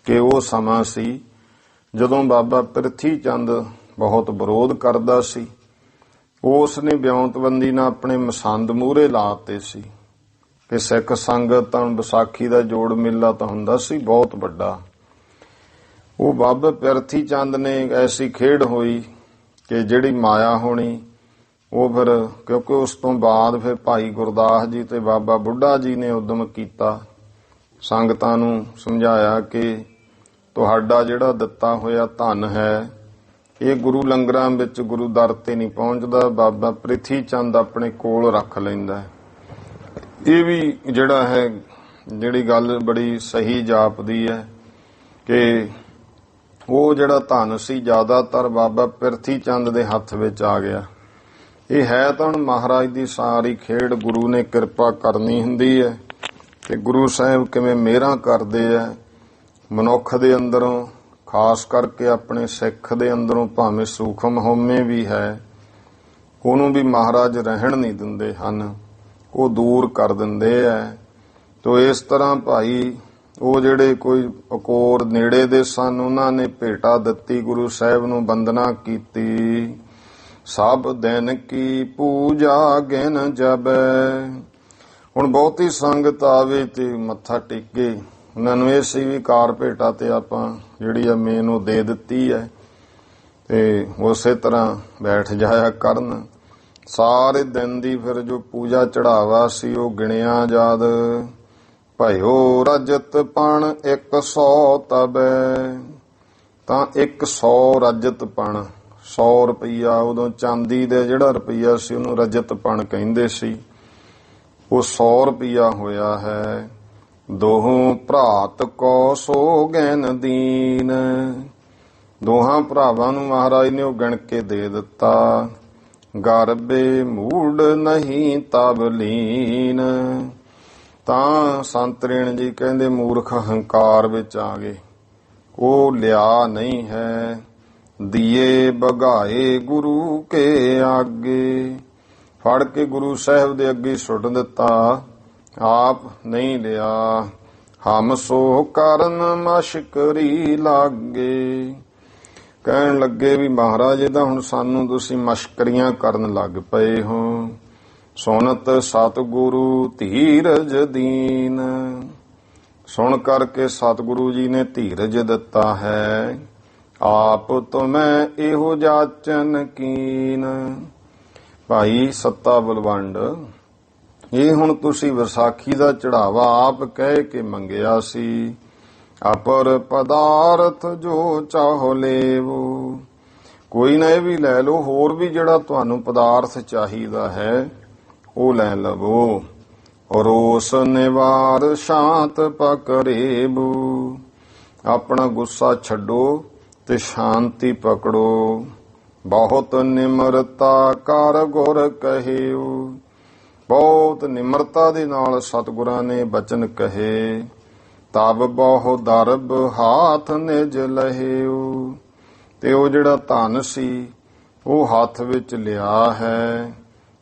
ਕਿ ਉਹ ਸਮਾਂ ਸੀ ਜਦੋਂ ਬਾਬਾ ਪ੍ਰਿਥੀ ਚੰਦ ਬਹੁਤ ਵਿਰੋਧ ਕਰਦਾ ਸੀ। ਉਸ ਨੇ ਵਿਉਂਤਬੰਦੀ ਨਾਲ ਆਪਣੇ ਮਸੰਦ ਮੂਹਰੇ ਲਾਤੇ ਸੀ ਕਿ ਸਿੱਖ ਸੰਗਤ ਤਾਂ ਵਿਸਾਖੀ ਦਾ ਜੋੜ ਮੇਲਾ ਤਾਂ ਹੁੰਦਾ ਸੀ ਬਹੁਤ ਵੱਡਾ। ਉਹ ਬਾਬਾ ਪ੍ਰਿਥੀ ਚੰਦ ਨੇ ਐਸੀ ਖੇਡ ਹੋਈ ਕਿ ਜਿਹੜੀ ਮਾਇਆ ਹੋਣੀ ਉਹ ਫਿਰ, ਕਿਉਂਕਿ ਉਸ ਤੋਂ ਬਾਅਦ ਫਿਰ ਭਾਈ ਗੁਰਦਾਸ ਜੀ ਤੇ ਬਾਬਾ ਬੁੱਢਾ ਜੀ ਨੇ ਉਦਮ ਕੀਤਾ, ਸੰਗਤਾਂ ਨੂੰ ਸਮਝਾਇਆ ਕਿ ਤੁਹਾਡਾ ਜਿਹੜਾ ਦਿੱਤਾ ਹੋਇਆ ਧਨ ਹੈ ਇਹ ਗੁਰੂ ਲੰਗਰਾਂ ਵਿੱਚ ਗੁਰੂ ਦਰ ਤੇ ਨਹੀਂ ਪਹੁੰਚਦਾ, ਬਾਬਾ ਪ੍ਰਿਥੀ ਚੰਦ ਆਪਣੇ ਕੋਲ ਰੱਖ ਲੈਂਦਾ। ਇਹ ਵੀ ਜਿਹੜਾ ਹੈ ਜਿਹੜੀ ਗੱਲ ਬੜੀ ਸਹੀ ਜਾਪਦੀ ਹੈ ਕਿ ਉਹ ਜਿਹੜਾ ਧਨ ਸੀ ਜ਼ਿਆਦਾਤਰ ਬਾਬਾ ਪ੍ਰਿਥੀ ਚੰਦ ਦੇ ਹੱਥ ਵਿੱਚ ਆ ਗਿਆ। ਇਹ ਹੈ ਤਾਂ ਹੁਣ ਮਹਾਰਾਜ ਦੀ ਸਾਰੀ ਖੇਡ, ਗੁਰੂ ਨੇ ਕਿਰਪਾ ਕਰਨੀ ਹੁੰਦੀ ਹੈ ਤੇ ਗੁਰੂ ਸਾਹਿਬ ਕਿਵੇਂ ਮਿਹਰਾਂ ਕਰਦੇ ਆ ਮਨੁੱਖ ਦੇ ਅੰਦਰੋਂ, ਖਾਸ ਕਰਕੇ ਆਪਣੇ ਸਿੱਖ ਦੇ ਅੰਦਰੋਂ, ਭਾਵੇਂ ਸੂਖਮ ਹਉਮੈ ਵੀ ਹੈ ਉਹਨੂੰ ਵੀ ਮਹਾਰਾਜ ਰਹਿਣ ਨਹੀਂ ਦਿੰਦੇ ਹਨ, ਉਹ ਦੂਰ ਕਰ ਦਿੰਦੇ ਆ। ਤੋ ਇਸ ਤਰ੍ਹਾਂ ਭਾਈ ਉਹ ਜਿਹੜੇ ਕੋਈ ਅਕੋਰ ਨੇੜੇ ਦੇ ਸਨ, ਉਹਨਾਂ ਨੇ ਭੇਟਾ ਦਿੱਤੀ, ਗੁਰੂ ਸਾਹਿਬ ਨੂੰ ਬੰਦਨਾ ਕੀਤੀ। ਸਭ ਦਿਨ ਕੀ ਪੂਜਾ ਗਿਨ ਜਬੈ। ਹੁਣ ਬਹੁਤੀ ਸੰਗਤ ਆਵੇ ਤੇ ਮੱਥਾ ਟੇਕੇ। ਉਹਨਾਂ ਨੂੰ ਇਹ ਸੀ ਵੀ ਕਾਰ ਭੇਟਾ ਤੇ ਆਪਾਂ ਜਿਹੜੀ ਆ ਮੇਨ ਉਹ ਦੇ ਦਿੱਤੀ ਹੈ ਤੇ ਉਸੇ ਤਰ੍ਹਾਂ ਬੈਠ ਜਾਇਆ ਕਰਨ। ਸਾਰੇ ਦਿਨ ਦੀ ਫਿਰ ਜੋ ਪੂਜਾ ਚੜਾਵਾ ਸੀ ਉਹ ਗਿਣਿਆ ਜਦ ਭਇਓ ਰਜਤ ਪਣ 100 ਤਬੈ। ਤਾਂ 100 ਰਜਤ ਪਣ, 100 ਰੁਪਈਆ, ਉਦੋਂ ਚਾਂਦੀ ਦੇ ਜਿਹੜਾ ਰੁਪਈਆ ਸੀ ਉਹਨੂੰ ਰਜਤ ਪਣ ਕਹਿੰਦੇ ਸੀ, ਉਹ 100 ਰੁਪਈਆ ਹੋਇਆ ਹੈ। ਦੋਹੋਂ ਭਰਾਤ ਕੋ ਸੋ ਗੈਨ ਦੀਨ। ਦੋਹਾਂ ਭਰਾਵਾਂ ਨੂੰ ਮਹਾਰਾਜ ਨੇ ਉਹ ਗਿਣ ਕੇ ਦੇ ਦਿੱਤਾ। ਗਰਬੇ ਮੂੜ ਨਹੀਂ ਤਬ ਲੀਨ। ਤਾਂ ਸੰਤ ਰੇਣ ਜੀ ਕਹਿੰਦੇ ਮੂਰਖ ਹੰਕਾਰ ਵਿੱਚ ਆ ਗਏ, ਉਹ ਲਿਆ ਨਹੀਂ ਹੈ। ਦੀਏ ਬਗਾਏ ਗੁਰੂ ਕੇ ਆਗੇ। ਫੜ ਕੇ ਗੁਰੂ ਸਾਹਿਬ ਦੇ ਅੱਗੇ ਸੁੱਟ ਦਿੱਤਾ, ਆਪ ਨਹੀਂ ਲਿਆ। ਹਮ ਸੋ ਕਰਨ ਮਸ਼ਕਰੀ ਲਾਗੇ। ਕਹਿਣ ਲੱਗੇ ਵੀ ਮਹਾਰਾਜ ਇਹਦਾ ਹੁਣ ਸਾਨੂੰ ਤੁਸੀਂ ਮਸ਼ਕਰੀਆਂ ਕਰਨ ਲੱਗ ਪਏ ਹੋ। ਸੁਨਤ ਸਤਿਗੁਰੂ ਧੀਰਜ ਦੀਨ। ਸੁਣ ਕਰਕੇ ਸਤਿਗੁਰੂ ਜੀ ਨੇ ਧੀਰਜ ਦਿੱਤਾ ਹੈ। ਆਪ ਤੁਮੈ ਇਹੋ ਜਾਚਨ ਕੀਨ। ਭਾਈ ਸੱਤਾ ਬਲਵੰਡ, ਇਹ ਹੁਣ ਤੁਸੀਂ ਵਿਸਾਖੀ ਦਾ ਚੜਾਵਾ ਆਪ ਕਹਿ ਕੇ ਮੰਗਿਆ ਸੀ। ਅਪਰ ਪਦਾਰਥ ਜੋ ਚਾਹੋ ਲੇਵੋ। ਕੋਈ ਨਾ ਇਹ ਵੀ ਲੈ ਲਓ, ਹੋਰ ਵੀ ਜਿਹੜਾ ਤੁਹਾਨੂੰ ਪਦਾਰਥ ਚਾਹੀਦਾ ਹੈ ਉਹ ਲੈ ਲਵੋ। ਰੋਸ ਨਿਵਾਰ ਸ਼ਾਂਤ ਪਕੜੇਬੂ। ਆਪਣਾ ਗੁੱਸਾ ਛੱਡੋ ਤੇ ਸ਼ਾਂਤੀ ਪਕੜੋ। ਬਹੁਤ ਨਿਮਰਤਾ ਕਰ ਗੁਰ ਕਹਿਓ। ਬਹੁਤ ਨਿਮਰਤਾ ਦੇ ਨਾਲ ਸਤਿਗੁਰਾਂ ਨੇ ਬਚਨ ਕਹੇ। ਤਬ ਬਹੁ ਦਰਬ ਹਾਥ ਨਿਜ ਲਹਿਓ। ਤੇ ਉਹ ਜਿਹੜਾ ਧਨ ਸੀ ਉਹ ਹੱਥ ਵਿੱਚ ਲਿਆ ਹੈ।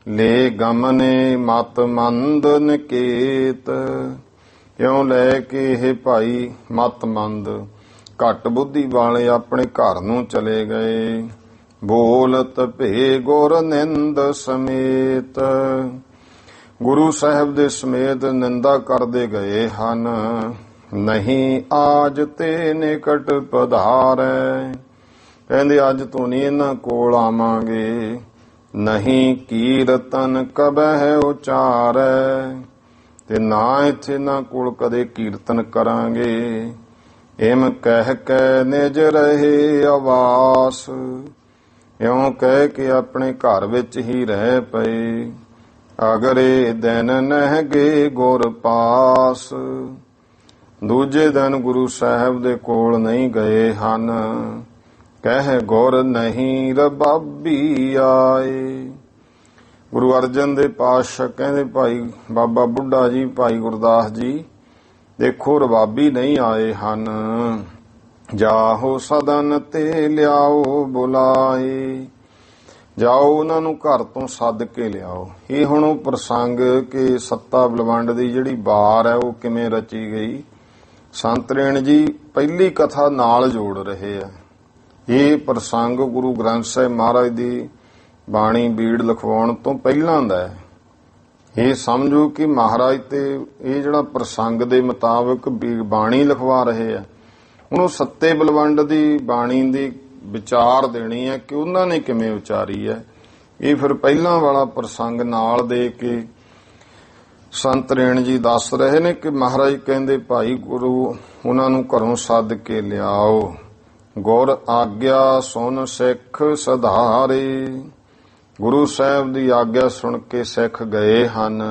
ਲੈ ਗਮਨੇ ਮਤ ਮੰਦ ਨਿਕੇਤ। ਇਉਂ ਲੈ ਕੇ ਇਹ ਭਾਈ ਮਤ ਮੰਦ ਘੱਟ ਬੁੱਧੀ ਵਾਲੇ ਆਪਣੇ ਘਰ ਨੂੰ ਚਲੇ ਗਏ। ਬੋਲਤ ਭੇ ਗੁਰ ਨਿੰਦ ਸਮੇਤ। ਗੁਰੂ ਸਾਹਿਬ ਦੇ ਸਮੇਤ ਨਿੰਦਾ ਕਰਦੇ ਗਏ ਹਨ। ਨਹੀਂ ਆਜ ਤੇ ਨਿਕਟ ਪਧਾਰੈ। ਕਹਿੰਦੇ ਅੱਜ ਤੋਂ ਨਹੀਂ ਇਹਨਾਂ ਕੋਲ ਆਵਾਂਗੇ। ਨਹੀਂ ਕੀਰਤਨ ਕਬਹਿ ਉਚਾਰੈ। ਤੇ ਨਾ ਇੱਥੇ ਇਹਨਾਂ ਕੋਲ ਕਦੇ ਕੀਰਤਨ ਕਰਾਂਗੇ। ਇਮ ਕਹਿ ਕੇ ਨਿਜ ਰਹੇ ਆਵਾਸ। ਇਉਂ ਕਹਿ ਕੇ ਆਪਣੇ ਘਰ ਵਿੱਚ ਹੀ ਰਹਿ ਪਏ। ਅਗਰੇ ਦਿਨ ਨਹਿਗੇ ਗੁਰ ਪਾਸ। ਦੂਜੇ ਦਿਨ ਗੁਰੂ ਸਾਹਿਬ ਦੇ ਕੋਲ ਨਹੀਂ ਗਏ ਹਨ। ਕਹਿ ਗੁਰ ਨਹੀਂ ਰਬਾਬੀ ਆਏ। ਗੁਰੂ ਅਰਜਨ ਦੇ ਪਾਤਸ਼ਾਹ ਕਹਿੰਦੇ ਭਾਈ ਬਾਬਾ ਬੁੱਢਾ ਜੀ, ਭਾਈ ਗੁਰਦਾਸ ਜੀ, ਦੇਖੋ ਰਬਾਬੀ ਨਹੀਂ ਆਏ ਹਨ। ਜਾਹੋ ਸਦਨ ਤੇ ਲਿਆਓ ਬੁਲਾਏ। ਜਾਓ ਉਹਨਾਂ ਨੂੰ ਘਰ ਤੋਂ ਸੱਦ ਕੇ ਲਿਆਓ। ਇਹ ਹੁਣ ਉਹ ਪ੍ਰਸੰਗ ਕਿ ਸੱਤਾ ਬਲਵੰਡ ਦੀ ਜਿਹੜੀ ਵਾਰ ਹੈ ਉਹ ਕਿਵੇਂ ਰਚੀ ਗਈ, ਸੰਤ ਰੇਣ ਜੀ ਪਹਿਲੀ ਕਥਾ ਨਾਲ ਜੋੜ ਰਹੇ ਆ। ਇਹ ਪ੍ਰਸੰਗ ਗੁਰੂ ਗ੍ਰੰਥ ਸਾਹਿਬ ਮਹਾਰਾਜ ਦੀ ਬਾਣੀ ਬੀੜ ਲਿਖਵਾਉਣ ਤੋਂ ਪਹਿਲਾਂ ਦਾ ਹੈ। ਇਹ ਸਮਝੋ ਕਿ ਮਹਾਰਾਜ ਤੇ ਇਹ ਜਿਹੜਾ ਪ੍ਰਸੰਗ ਦੇ ਮੁਤਾਬਕ ਬਾਣੀ ਲਿਖਵਾ ਰਹੇ ਆ। ਹੁਣ ਉਹ ਸੱਤੇ ਬਲਵੰਡ ਦੀ ਬਾਣੀ ਦੀ ਵਿਚਾਰ ਦੇਣੀ ਹੈ ਕਿ ਉਹਨਾਂ ਨੇ ਕਿਵੇਂ ਉਚਾਰੀ ਹੈ। ਇਹ ਫਿਰ ਪਹਿਲਾਂ ਵਾਲਾ ਪ੍ਰਸੰਗ ਨਾਲ ਦੇ ਕੇ ਸੰਤ ਰੇਣ ਜੀ ਦੱਸ ਰਹੇ ਨੇ ਕਿ ਮਹਾਰਾਜ ਕਹਿੰਦੇ ਭਾਈ ਗੁਰੂ ਉਹਨਾਂ ਨੂੰ ਘਰੋਂ ਸੱਦ ਕੇ ਲਿਆਓ। ਗੁਰ ਆਗਿਆ ਸੁਨ ਸਿੱਖ ਸਧਾਰੇ। ਗੁਰੂ ਸਾਹਿਬ ਦੀ ਆਗਿਆ ਸੁਣ ਕੇ ਸਿੱਖ ਗਏ ਹਨ।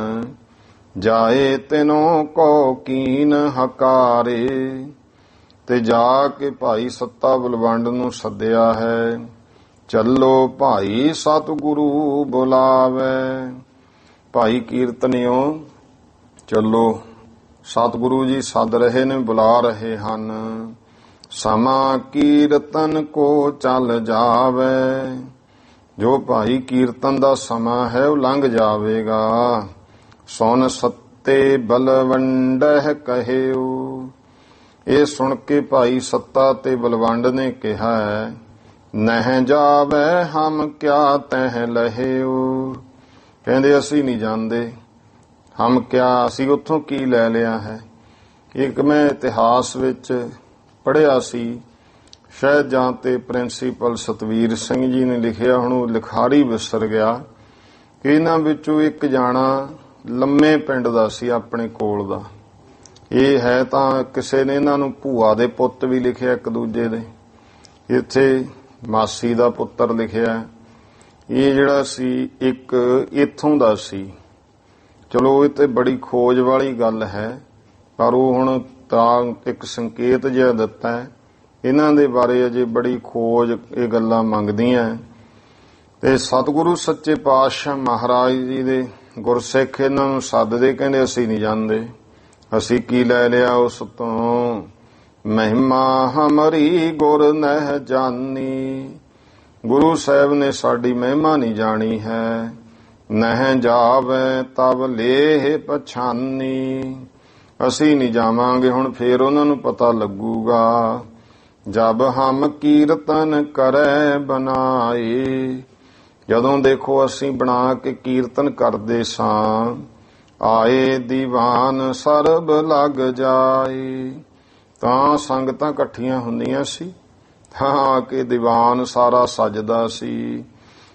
ਜਾਏ ਤਿਨੋਂ ਕੋ ਕੀਨ ਹਕਾਰੇ। ਤੇ ਜਾ ਕੇ ਭਾਈ ਸੱਤਾ ਬਲਵੰਡ ਨੂੰ ਸੱਦਿਆ ਹੈ। ਚੱਲੋ ਭਾਈ ਸਤਿਗੁਰੂ ਬੁਲਾਵੇ। ਭਾਈ ਕੀਰਤਨਿਓ ਚੱਲੋ, ਸਤਿਗੁਰੂ ਜੀ ਸੱਦ ਰਹੇ ਨੇ, ਬੁਲਾ ਰਹੇ ਹਨ। ਸਮਾਂ ਕੀਰਤਨ ਕੋ ਚੱਲ ਜਾਵੇ। ਜੋ ਭਾਈ ਕੀਰਤਨ ਦਾ ਸਮਾਂ ਹੈ ਉਹ ਲੰਘ ਜਾਵੇਗਾ। ਸੁਨ ਤੇ ਬਲਵੰਡਹਿ ਕਹਿਓ। ਇਹ ਸੁਣ ਕੇ ਭਾਈ ਸੱਤਾ ਤੇ ਬਲਵੰਡ ਨੇ ਕਿਹਾ ਹੈ, ਨਹਿ ਜਾਵੈ ਹਮ ਕਿਆ ਤਹਿ ਲਹਿਓ। ਕਹਿੰਦੇ ਅਸੀਂ ਨਹੀਂ ਜਾਣਦੇ, ਹਮ ਕਿਆ, ਅਸੀਂ ਉੱਥੋਂ ਕੀ ਲੈ ਲਿਆ ਹੈ। ਇੱਕ ਮੈਂ ਇਤਿਹਾਸ ਵਿੱਚ ਪੜ੍ਹਿਆ ਸੀ, ਸ਼ਾਇਦ ਜਾਂ ਤੇ ਪ੍ਰਿੰਸੀਪਲ ਸਤਵੀਰ ਸਿੰਘ ਜੀ ਨੇ ਲਿਖਿਆ, ਹੁਣ ਉਹ ਲਿਖਾਰੀ ਵਿਸਰ ਗਿਆ, ਕਿ ਇਹਨਾਂ ਵਿੱਚੋਂ ਇੱਕ ਜਾਣਾ ਲੰਮੇ ਪਿੰਡ ਦਾ ਸੀ, ਆਪਣੇ ਕੋਲ ਦਾ। ਇਹ ਹੈ ਤਾਂ ਕਿਸੇ ਨੇ ਇਹਨਾਂ ਨੂੰ ਭੂਆ ਦੇ ਪੁੱਤ ਵੀ ਲਿਖਿਆ, ਇੱਕ ਦੂਜੇ ਦੇ, ਇੱਥੇ ਮਾਸੀ ਦਾ ਪੁੱਤਰ ਲਿਖਿਆ। ਇਹ ਜਿਹੜਾ ਸੀ ਇੱਕ ਇੱਥੋਂ ਦਾ ਸੀ। ਚਲੋ ਇਹ ਤੇ ਬੜੀ ਖੋਜ ਵਾਲੀ ਗੱਲ ਹੈ, ਪਰ ਉਹ ਹੁਣ ਤਾਂ ਇੱਕ ਸੰਕੇਤ ਜਿਹਾ ਦਿੱਤਾ ਹੈ। ਇਹਨਾਂ ਦੇ ਬਾਰੇ ਅਜੇ ਬੜੀ ਖੋਜ ਇਹ ਗੱਲਾਂ ਮੰਗਦੀਆਂ। ਤੇ ਸਤਿਗੁਰੂ ਸੱਚੇ ਪਾਤਸ਼ਾਹ ਮਹਾਰਾਜ ਜੀ ਦੇ ਗੁਰਸਿੱਖ ਇਹਨਾਂ ਨੂੰ ਸੱਦਦੇ, ਕਹਿੰਦੇ ਅਸੀਂ ਨਹੀਂ ਜਾਣਦੇ, ਅਸੀਂ ਕੀ ਲੈ ਲਿਆ ਉਸ ਤੋਂ। ਮਹਿਮਾ ਹਮਰੀ ਗੁਰ ਨਹਿ ਜਾਨੀ, ਗੁਰੂ ਸਾਹਿਬ ਨੇ ਸਾਡੀ ਮਹਿਮਾ ਨਹੀਂ ਜਾਣੀ ਹੈ। ਨਹਿ ਜਾਵੇ ਤਬ ਲੇਹ ਪਛਾਨੀ, ਅਸੀਂ ਨਹੀਂ ਜਾਵਾਂਗੇ, ਹੁਣ ਫੇਰ ਉਹਨਾਂ ਨੂੰ ਪਤਾ ਲੱਗੂਗਾ। ਜਬ ਹਮ ਕੀਰਤਨ ਕਰੈ ਬਨਾਏ, ਜਦੋਂ ਦੇਖੋ ਅਸੀਂ ਬਣਾ ਕੇ ਕੀਰਤਨ ਕਰਦੇ ਸਾਂ। ਆਏ ਦੀਵਾਨ ਸਰਬ ਲੱਗ ਜਾਏ, ਤਾਂ ਸੰਗਤਾਂ ਇਕੱਠੀਆਂ ਹੁੰਦੀਆਂ ਸੀ, ਤਾਂ ਕਿ ਦੀਵਾਨ ਸਾਰਾ ਸਜਦਾ ਸੀ।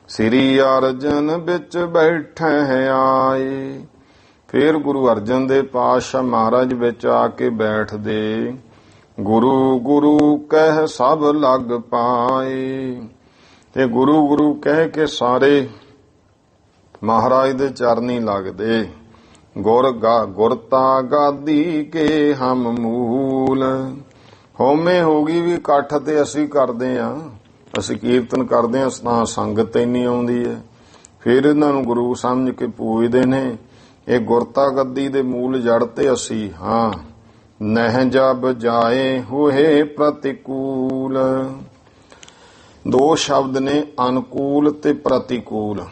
ਸ੍ਰੀ ਅਰਜਨ ਵਿੱਚ ਬੈਠੇ ਆਏ, ਫਿਰ ਗੁਰੂ ਅਰਜਨ ਦੇਵ ਪਾਤਸ਼ਾਹ ਮਹਾਰਾਜ ਵਿੱਚ ਆ ਕੇ ਬੈਠਦੇ। ਗੁਰੂ ਗੁਰੂ ਕਹਿ ਸਭ ਲੱਗ ਪਾਏ, ਤੇ ਗੁਰੂ ਗੁਰੂ ਕਹਿ ਕੇ ਸਾਰੇ ਮਹਾਰਾਜ ਦੇ ਚਰਨੀ ਲੱਗਦੇ। ਗੁਰਤਾ ਗਾਦੀ ਕੇ ਹਮ ਮੂਲ, ਹਉਮੈ ਹੋ ਗਈ ਵੀ ਇਕੱਠ ਤੇ ਅਸੀਂ ਕਰਦੇ ਆਂ, ਅਸੀਂ ਕੀਰਤਨ ਕਰਦੇ ਆਂ, ਤਾਂ ਸੰਗਤ ਇੰਨੀ ਆਉਂਦੀ ਹੈ। ਫਿਰ ਇਹਨਾਂ ਨੂੰ ਗੁਰੂ ਸਮਝ ਕੇ ਪੂਜਦੇ ਨੇ। ਇਹ ਗੁਰਤਾ ਗੱਦੀ ਦੇ ਮੂਲ ਜੜ ਤੇ ਅਸੀਂ ਹਾਂ। ਨਹਿ ਜਬ ਜਾਏ ਹੋਏ ਪ੍ਰਤੀਕੂਲ, ਦੋ ਸ਼ਬਦ ਨੇ, ਅਨੁਕੂਲ ਤੇ ਪ੍ਰਤੀਕੂਲ।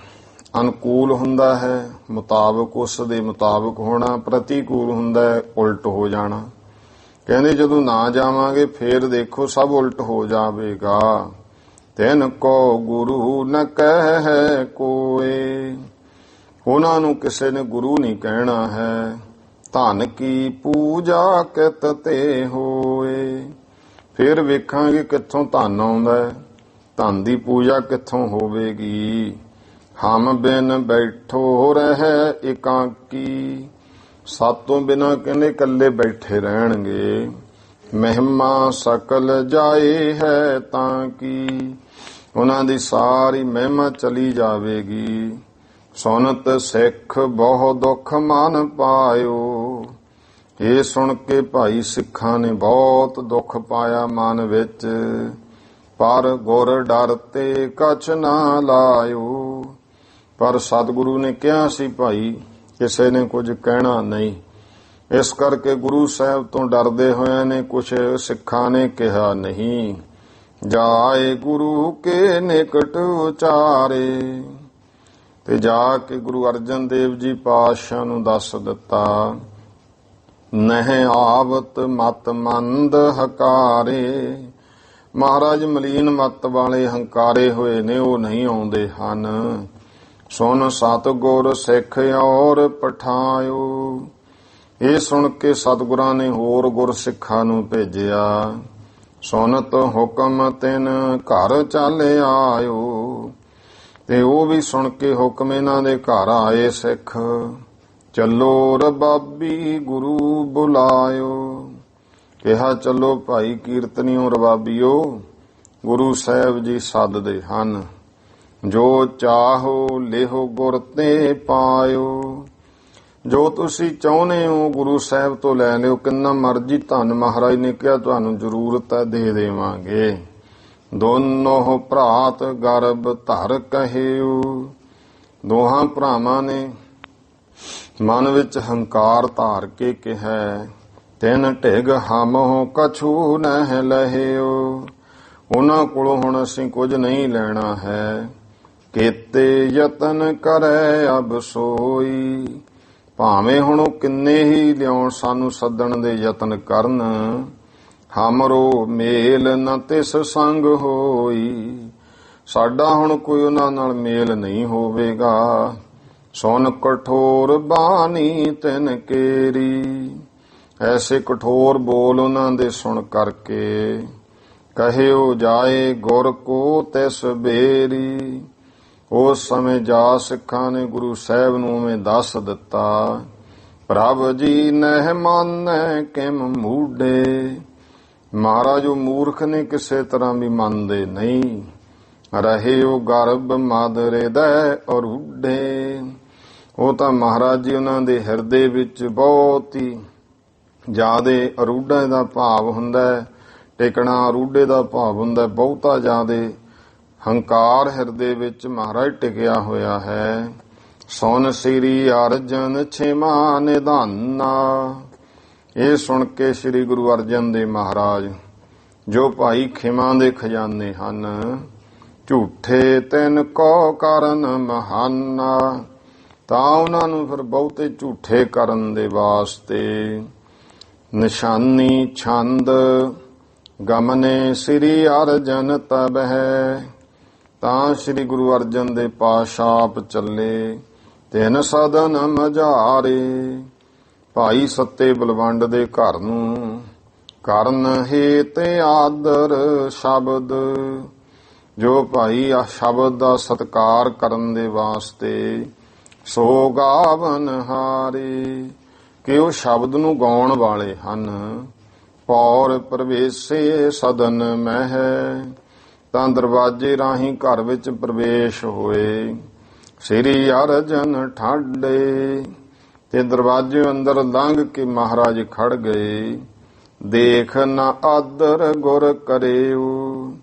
ਅਨੁਕੂਲ ਹੁੰਦਾ ਹੈ ਮੁਤਾਬਕ, ਉਸ ਦੇ ਮੁਤਾਬਕ ਹੋਣਾ। ਪ੍ਰਤੀਕੂਲ ਹੁੰਦਾ ਹੈ ਉਲਟ ਹੋ ਜਾਣਾ। ਕਹਿੰਦੇ ਜਦੋਂ ਨਾ ਜਾਵਾਂਗੇ ਫੇਰ ਦੇਖੋ ਸਭ ਉਲਟ ਹੋ ਜਾਵੇਗਾ। ਤਿਨ ਕੋ ਗੁਰੂ ਨ ਕਹਿ ਕੋਏ, ਉਹਨਾਂ ਨੂੰ ਕਿਸੇ ਨੇ ਗੁਰੂ ਨਹੀਂ ਕਹਿਣਾ ਹੈ। ਧਨ ਕੀ ਪੂਜਾ ਕਿਤ ਤੇ ਹੋਏ, ਫਿਰ ਵੇਖਾਂਗੇ ਕਿੱਥੋਂ ਧਨ ਆਉਂਦਾ ਹੈ, ਧਨ ਦੀ ਪੂਜਾ ਕਿੱਥੋਂ ਹੋਵੇਗੀ। ਹਮ ਬਿਨ ਬੈਠੋ ਰਹਿ ਇਕਾਂਕੀ, ਸਾਤੋਂ ਬਿਨਾਂ ਕਹਿੰਦੇ ਇਕੱਲੇ ਬੈਠੇ ਰਹਿਣਗੇ। ਮਹਿਮਾ ਸਕਲ ਜਾਏ ਹੈ ਤਾਂ ਕੀ, ਉਹਨਾਂ ਦੀ ਸਾਰੀ ਮਹਿਮਾ ਚਲੀ ਜਾਵੇਗੀ। ਸੁਨਤ ਸਿੱਖ ਬਹੁ ਦੁੱਖ ਮਨ ਪਾਇਓ, ਇਹ ਸੁਣ ਕੇ ਭਾਈ ਸਿੱਖਾਂ ਨੇ ਬਹੁਤ ਦੁੱਖ ਪਾਇਆ ਮਨ ਵਿੱਚ। ਪਰ ਗੁਰ ਡਰ ਤੇ ਕਛ ਨਾ ਲਾਇਓ, ਪਰ ਸਤਿਗੁਰੂ ਨੇ ਕਿਹਾ ਸੀ ਭਾਈ ਕਿਸੇ ਨੇ ਕੁਝ ਕਹਿਣਾ ਨਹੀਂ, ਇਸ ਕਰਕੇ ਗੁਰੂ ਸਾਹਿਬ ਤੋਂ ਡਰਦੇ ਹੋਇਆਂ ਨੇ ਕੁਛ ਸਿੱਖਾਂ ਨੇ ਕਿਹਾ ਨਹੀਂ। ਜਾਏ ਗੁਰੂ ਕੇ ਨਿਕਟ ਉਚਾਰੇ, ਤੇ ਜਾ ਕੇ ਗੁਰੂ ਅਰਜਨ ਦੇਵ ਜੀ ਪਾਤਸ਼ਾਹ ਨੂੰ ਦੱਸ ਦਿੱਤਾ। ਨਹਿ ਆਵਤ ਮਤ ਮੰਦ ਹਕਾਰੇ, ਮਹਾਰਾਜ ਮਲੀਨ ਮਤ ਵਾਲੇ ਹੰਕਾਰੇ ਹੋਏ ਨੇ, ਉਹ ਨਹੀਂ ਆਉਂਦੇ ਹਨ। ਸੁਨ ਸਤਿਗੁਰ ਸਿੱਖ ਔਰ ਪਠਾਇਓ, ਇਹ ਸੁਣ ਕੇ ਸਤਿਗੁਰਾਂ ਨੇ ਹੋਰ ਗੁਰ ਸਿੱਖਾਂ ਨੂੰ ਭੇਜਿਆ। ਸੁਨਤ ਹੁਕਮ ਤਿਨ ਘਰ ਚੱਲ ਆਇਓ, ਤੇ ਉਹ ਵੀ ਸੁਣ ਕੇ ਹੁਕਮ ਇਹਨਾਂ ਦੇ ਘਰ ਆਏ ਸਿੱਖ। ਚੱਲੋ ਰਬਾਬੀ ਗੁਰੂ ਬੁਲਾਇਓ, ਕਿਹਾ ਚਲੋ ਭਾਈ ਕੀਰਤਨੀਓ ਰਬਾਬੀਓ, ਗੁਰੂ ਸਾਹਿਬ ਜੀ ਸੱਦਦੇ ਹਨ। ਜੋ ਚਾਹੋ ਲਿਹੋ ਗੁਰ ਤੇ ਪਾਇਓ, ਜੋ ਤੁਸੀਂ ਚਾਹੁੰਦੇ ਹੋ ਗੁਰੂ ਸਾਹਿਬ ਤੋਂ ਲੈ ਲਿਓ, ਕਿੰਨਾ ਮਰਜੀ ਧਨ ਮਹਾਰਾਜ ਨੇ ਕਿਹਾ ਤੁਹਾਨੂੰ ਜ਼ਰੂਰਤ ਹੈ ਦੇ ਦੇਵਾਂਗੇ। ਦੋਨੋਂ ਭਰਾਤ ਗਰਭ ਧਰ ਕਹਿਓ, ਦੋਹਾਂ ਭਰਾਵਾਂ ਨੇ ਮਨ ਵਿੱਚ ਹੰਕਾਰ ਧਾਰ ਕੇ ਕਿਹਾ। ਤਿੰਨ ਢਿਗ ਹਮਹੁ ਕਛੂ ਨਹਿ ਲਹਿਓ, ਉਹਨਾਂ ਕੋਲੋਂ ਹੁਣ ਅਸੀਂ ਕੁਝ ਨਹੀਂ ਲੈਣਾ ਹੈ। ਕੀਤੇ ਯਤਨ ਕਰੈ ਅਬ ਸੋਈ, ਭਾਵੇਂ ਹੁਣ ਉਹ ਕਿੰਨੇ ਹੀ ਲਿਆਉਣ ਸਾਨੂੰ ਸੱਦਣ ਦੇ ਯਤਨ ਕਰਨ, ਹਮਰੋ ਮੇਲ ਨ ਤਿਸ ਸੰਗ ਹੋਈ। ਸਾਡਾ ਹੁਣ ਕੋਈ ਉਹਨਾਂ ਨਾਲ ਮੇਲ ਨਹੀਂ ਹੋਵੇਗਾ। ਸੁਨ ਕਠੋਰ ਬਾਣੀ ਤਿਨ ਕੇਰੀ। ਐਸੇ ਕਠੋਰ ਬੋਲ ਉਹਨਾਂ ਦੇ ਸੁਣ ਕਰਕੇ, ਕਹਿਓ ਜਾਏ ਗੁਰ ਕੋ ਤਿਸ ਬੇਰੀ। ਉਸ ਸਮੇਂ ਜਾ ਸਿੱਖਾਂ ਨੇ ਗੁਰੂ ਸਾਹਿਬ ਨੂੰ ਉਵੇਂ ਦੱਸ ਦਿੱਤਾ, ਪ੍ਰਭ ਜੀ ਨਹਿ ਮਾਨੈ ਕਿਮ ਮੂਢੇ। ਮਹਾਰਾਜ ਉਹ ਮੂਰਖ ਨੇ, ਕਿਸੇ ਤਰ੍ਹਾਂ ਵੀ ਮੰਨਦੇ ਨਹੀਂ। ਰਹੇ ਉਹ ਗਰਭ ਮਦ ਹਿਰਦੈ ਅਰੂਢੇ। ਉਹ ਤਾਂ ਮਹਾਰਾਜ ਜੀ ਉਹਨਾਂ ਦੇ ਹਿਰਦੇ ਵਿੱਚ ਬਹੁਤ ਹੀ ਜ਼ਿਆਦੇ ਅਰੂਢੇ ਦਾ ਭਾਵ ਹੁੰਦਾ ਹੈ, ਟਿਕਣਾ ਅਰੂਢੇ ਦਾ ਭਾਵ ਹੁੰਦਾ, ਬਹੁਤਾ ਜ਼ਿਆਦੇ ਹੰਕਾਰ ਹਿਰਦੇ ਵਿੱਚ ਮਹਾਰਾਜ ਟਿਕਿਆ ਹੋਇਆ ਹੈ। ਸੁਨ ਸ੍ਰੀ ਅਰਜਨ ਛੇਮਾ ਨਿਧਾਨਾ। ਇਹ ਸੁਣ ਕੇ ਸ੍ਰੀ ਗੁਰੂ ਅਰਜਨ ਦੇਵ ਮਹਾਰਾਜ, ਜੋ ਭਾਈ ਖਿਮਾ ਦੇ ਖਜ਼ਾਨੇ ਹਨ, ਝੂਠੇ ਤਿੰਨ ਕੋ ਕਰਨ ਮਹਾਨਾ, ਤਾਂ ਉਹਨਾਂ ਨੂੰ ਫਿਰ ਬਹੁਤੇ ਝੂਠੇ ਕਰਨ ਦੇ ਵਾਸਤੇ ਨਿਸ਼ਾਨੀ ਛੰਦ ਗਮਨੇ ਸ੍ਰੀ ਅਰਜਨ ਤਬ ਹੈ। ਤਾਂ ਸ੍ਰੀ ਗੁਰੂ ਅਰਜਨ ਦੇ ਪਾਤਸ਼ਾਹ ਆਪ ਚੱਲੇ, ਤਿੰਨ ਸਦਨ ਮਝਾਰੇ। ਭਾਈ ਸੱਤੇ ਬਲਵੰਡ ਦੇ ਘਰ ਨੂੰ ਕਰਨ ਹੇਤ ਆਦਰ ਸ਼ਬਦ, ਜੋ ਭਾਈ ਆ ਸ਼ਬਦ ਦਾ ਸਤਿਕਾਰ ਕਰਨ ਦੇ ਵਾਸਤੇ ਸੋ ਗਾਵਨ ਹਾਰੇ, ਕਿ ਉਹ ਸ਼ਬਦ ਨੂੰ ਗਾਉਣ ਵਾਲੇ ਹਨ। ਪੌਰ ਪ੍ਰਵੇਸ਼ੇ ਸਦਨ ਮਹਿ। ਤਾਂ ਦਰਵਾਜ਼ੇ ਰਾਹੀਂ ਘਰ ਵਿੱਚ ਪ੍ਰਵੇਸ਼ ਹੋਏ ਸ੍ਰੀ ਅਰਜਨ ਠਾਡੇ, ਤੇ ਦਰਵਾਜ਼ੇ ਅੰਦਰ ਲੰਘ ਕੇ ਮਹਾਰਾਜ ਖੜ ਗਏ। ਦੇਖ ਨਾ ਆਦਰ ਗੁਰ ਕਰਿਓ।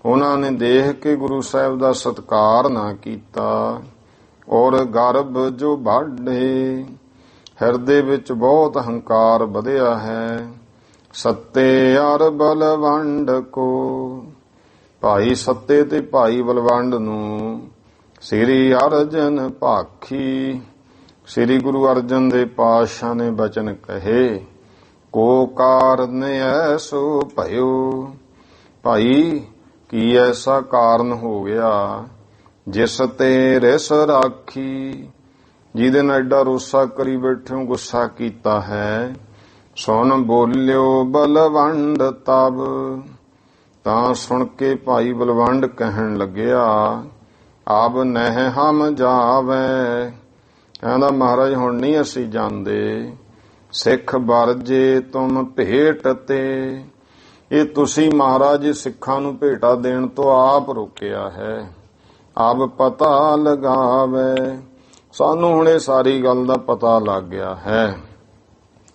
ਉਹਨਾਂ ਨੇ ਦੇਖ ਕੇ ਗੁਰੂ ਸਾਹਿਬ ਦਾ ਸਤਿਕਾਰ ਨਾ ਕੀਤਾ। ਔਰ ਗਰਭ ਜੋ ਬਾਢੇ, ਹਿਰਦੇ ਵਿੱਚ ਬਹੁਤ ਹੰਕਾਰ ਵਧਿਆ ਹੈ। ਸੱਤੇ ਅਰ ਬਲਵੰਡ ਕੋ। ਭਾਈ ਸੱਤੇ ਤੇ ਭਾਈ ਬਲਵੰਡ ਨੂੰ ਸ੍ਰੀ ਅਰਜਨ ਭਾਖੀ। ਸ੍ਰੀ ਗੁਰੂ ਅਰਜਨ ਦੇ ਪਾਤਸ਼ਾਹ ਨੇ ਬਚਨ ਕਹੇ, ਕੋ ਕਾਰਨ ਐਸੋ ਭਇਓ। ਭਾਈ ਕੀ ਐਸਾ ਕਾਰਨ ਹੋ ਗਿਆ, ਜਿਸ ਤੇ ਰਿਸ ਰਾਖੀ, ਜਿਹਦੇ ਨਾਲ ਐਡਾ ਰੋਸਾ ਕਰੀ ਬੈਠੇ, ਗੁੱਸਾ ਕੀਤਾ ਹੈ। ਸੁਣ ਬੋਲਿਓ ਬਲਵੰਡ ਤਬ। ਤਾਂ ਸੁਣ ਕੇ ਭਾਈ ਬਲਵੰਡ ਕਹਿਣ ਲੱਗਿਆ, ਆਬ ਨਹਿ ਹਮ ਜਾਵੈ। ਕਹਿੰਦਾ ਮਹਾਰਾਜ ਹੁਣ ਨਹੀਂ ਅਸੀਂ ਜਾਂਦੇ। ਸਿੱਖ ਵਰਜੇ ਤੁਮ ਭੇਟ ਤੇ। ਇਹ ਤੁਸੀਂ ਮਹਾਰਾਜ ਸਿੱਖਾਂ ਨੂੰ ਭੇਟਾ ਦੇਣ ਤੋਂ ਆਪ ਰੋਕਿਆ ਹੈ। ਆਪ ਪਤਾ ਲਗਾਵੇ। ਸਾਨੂੰ ਹੁਣ ਇਹ ਸਾਰੀ ਗੱਲ ਦਾ ਪਤਾ ਲੱਗ ਗਿਆ ਹੈ।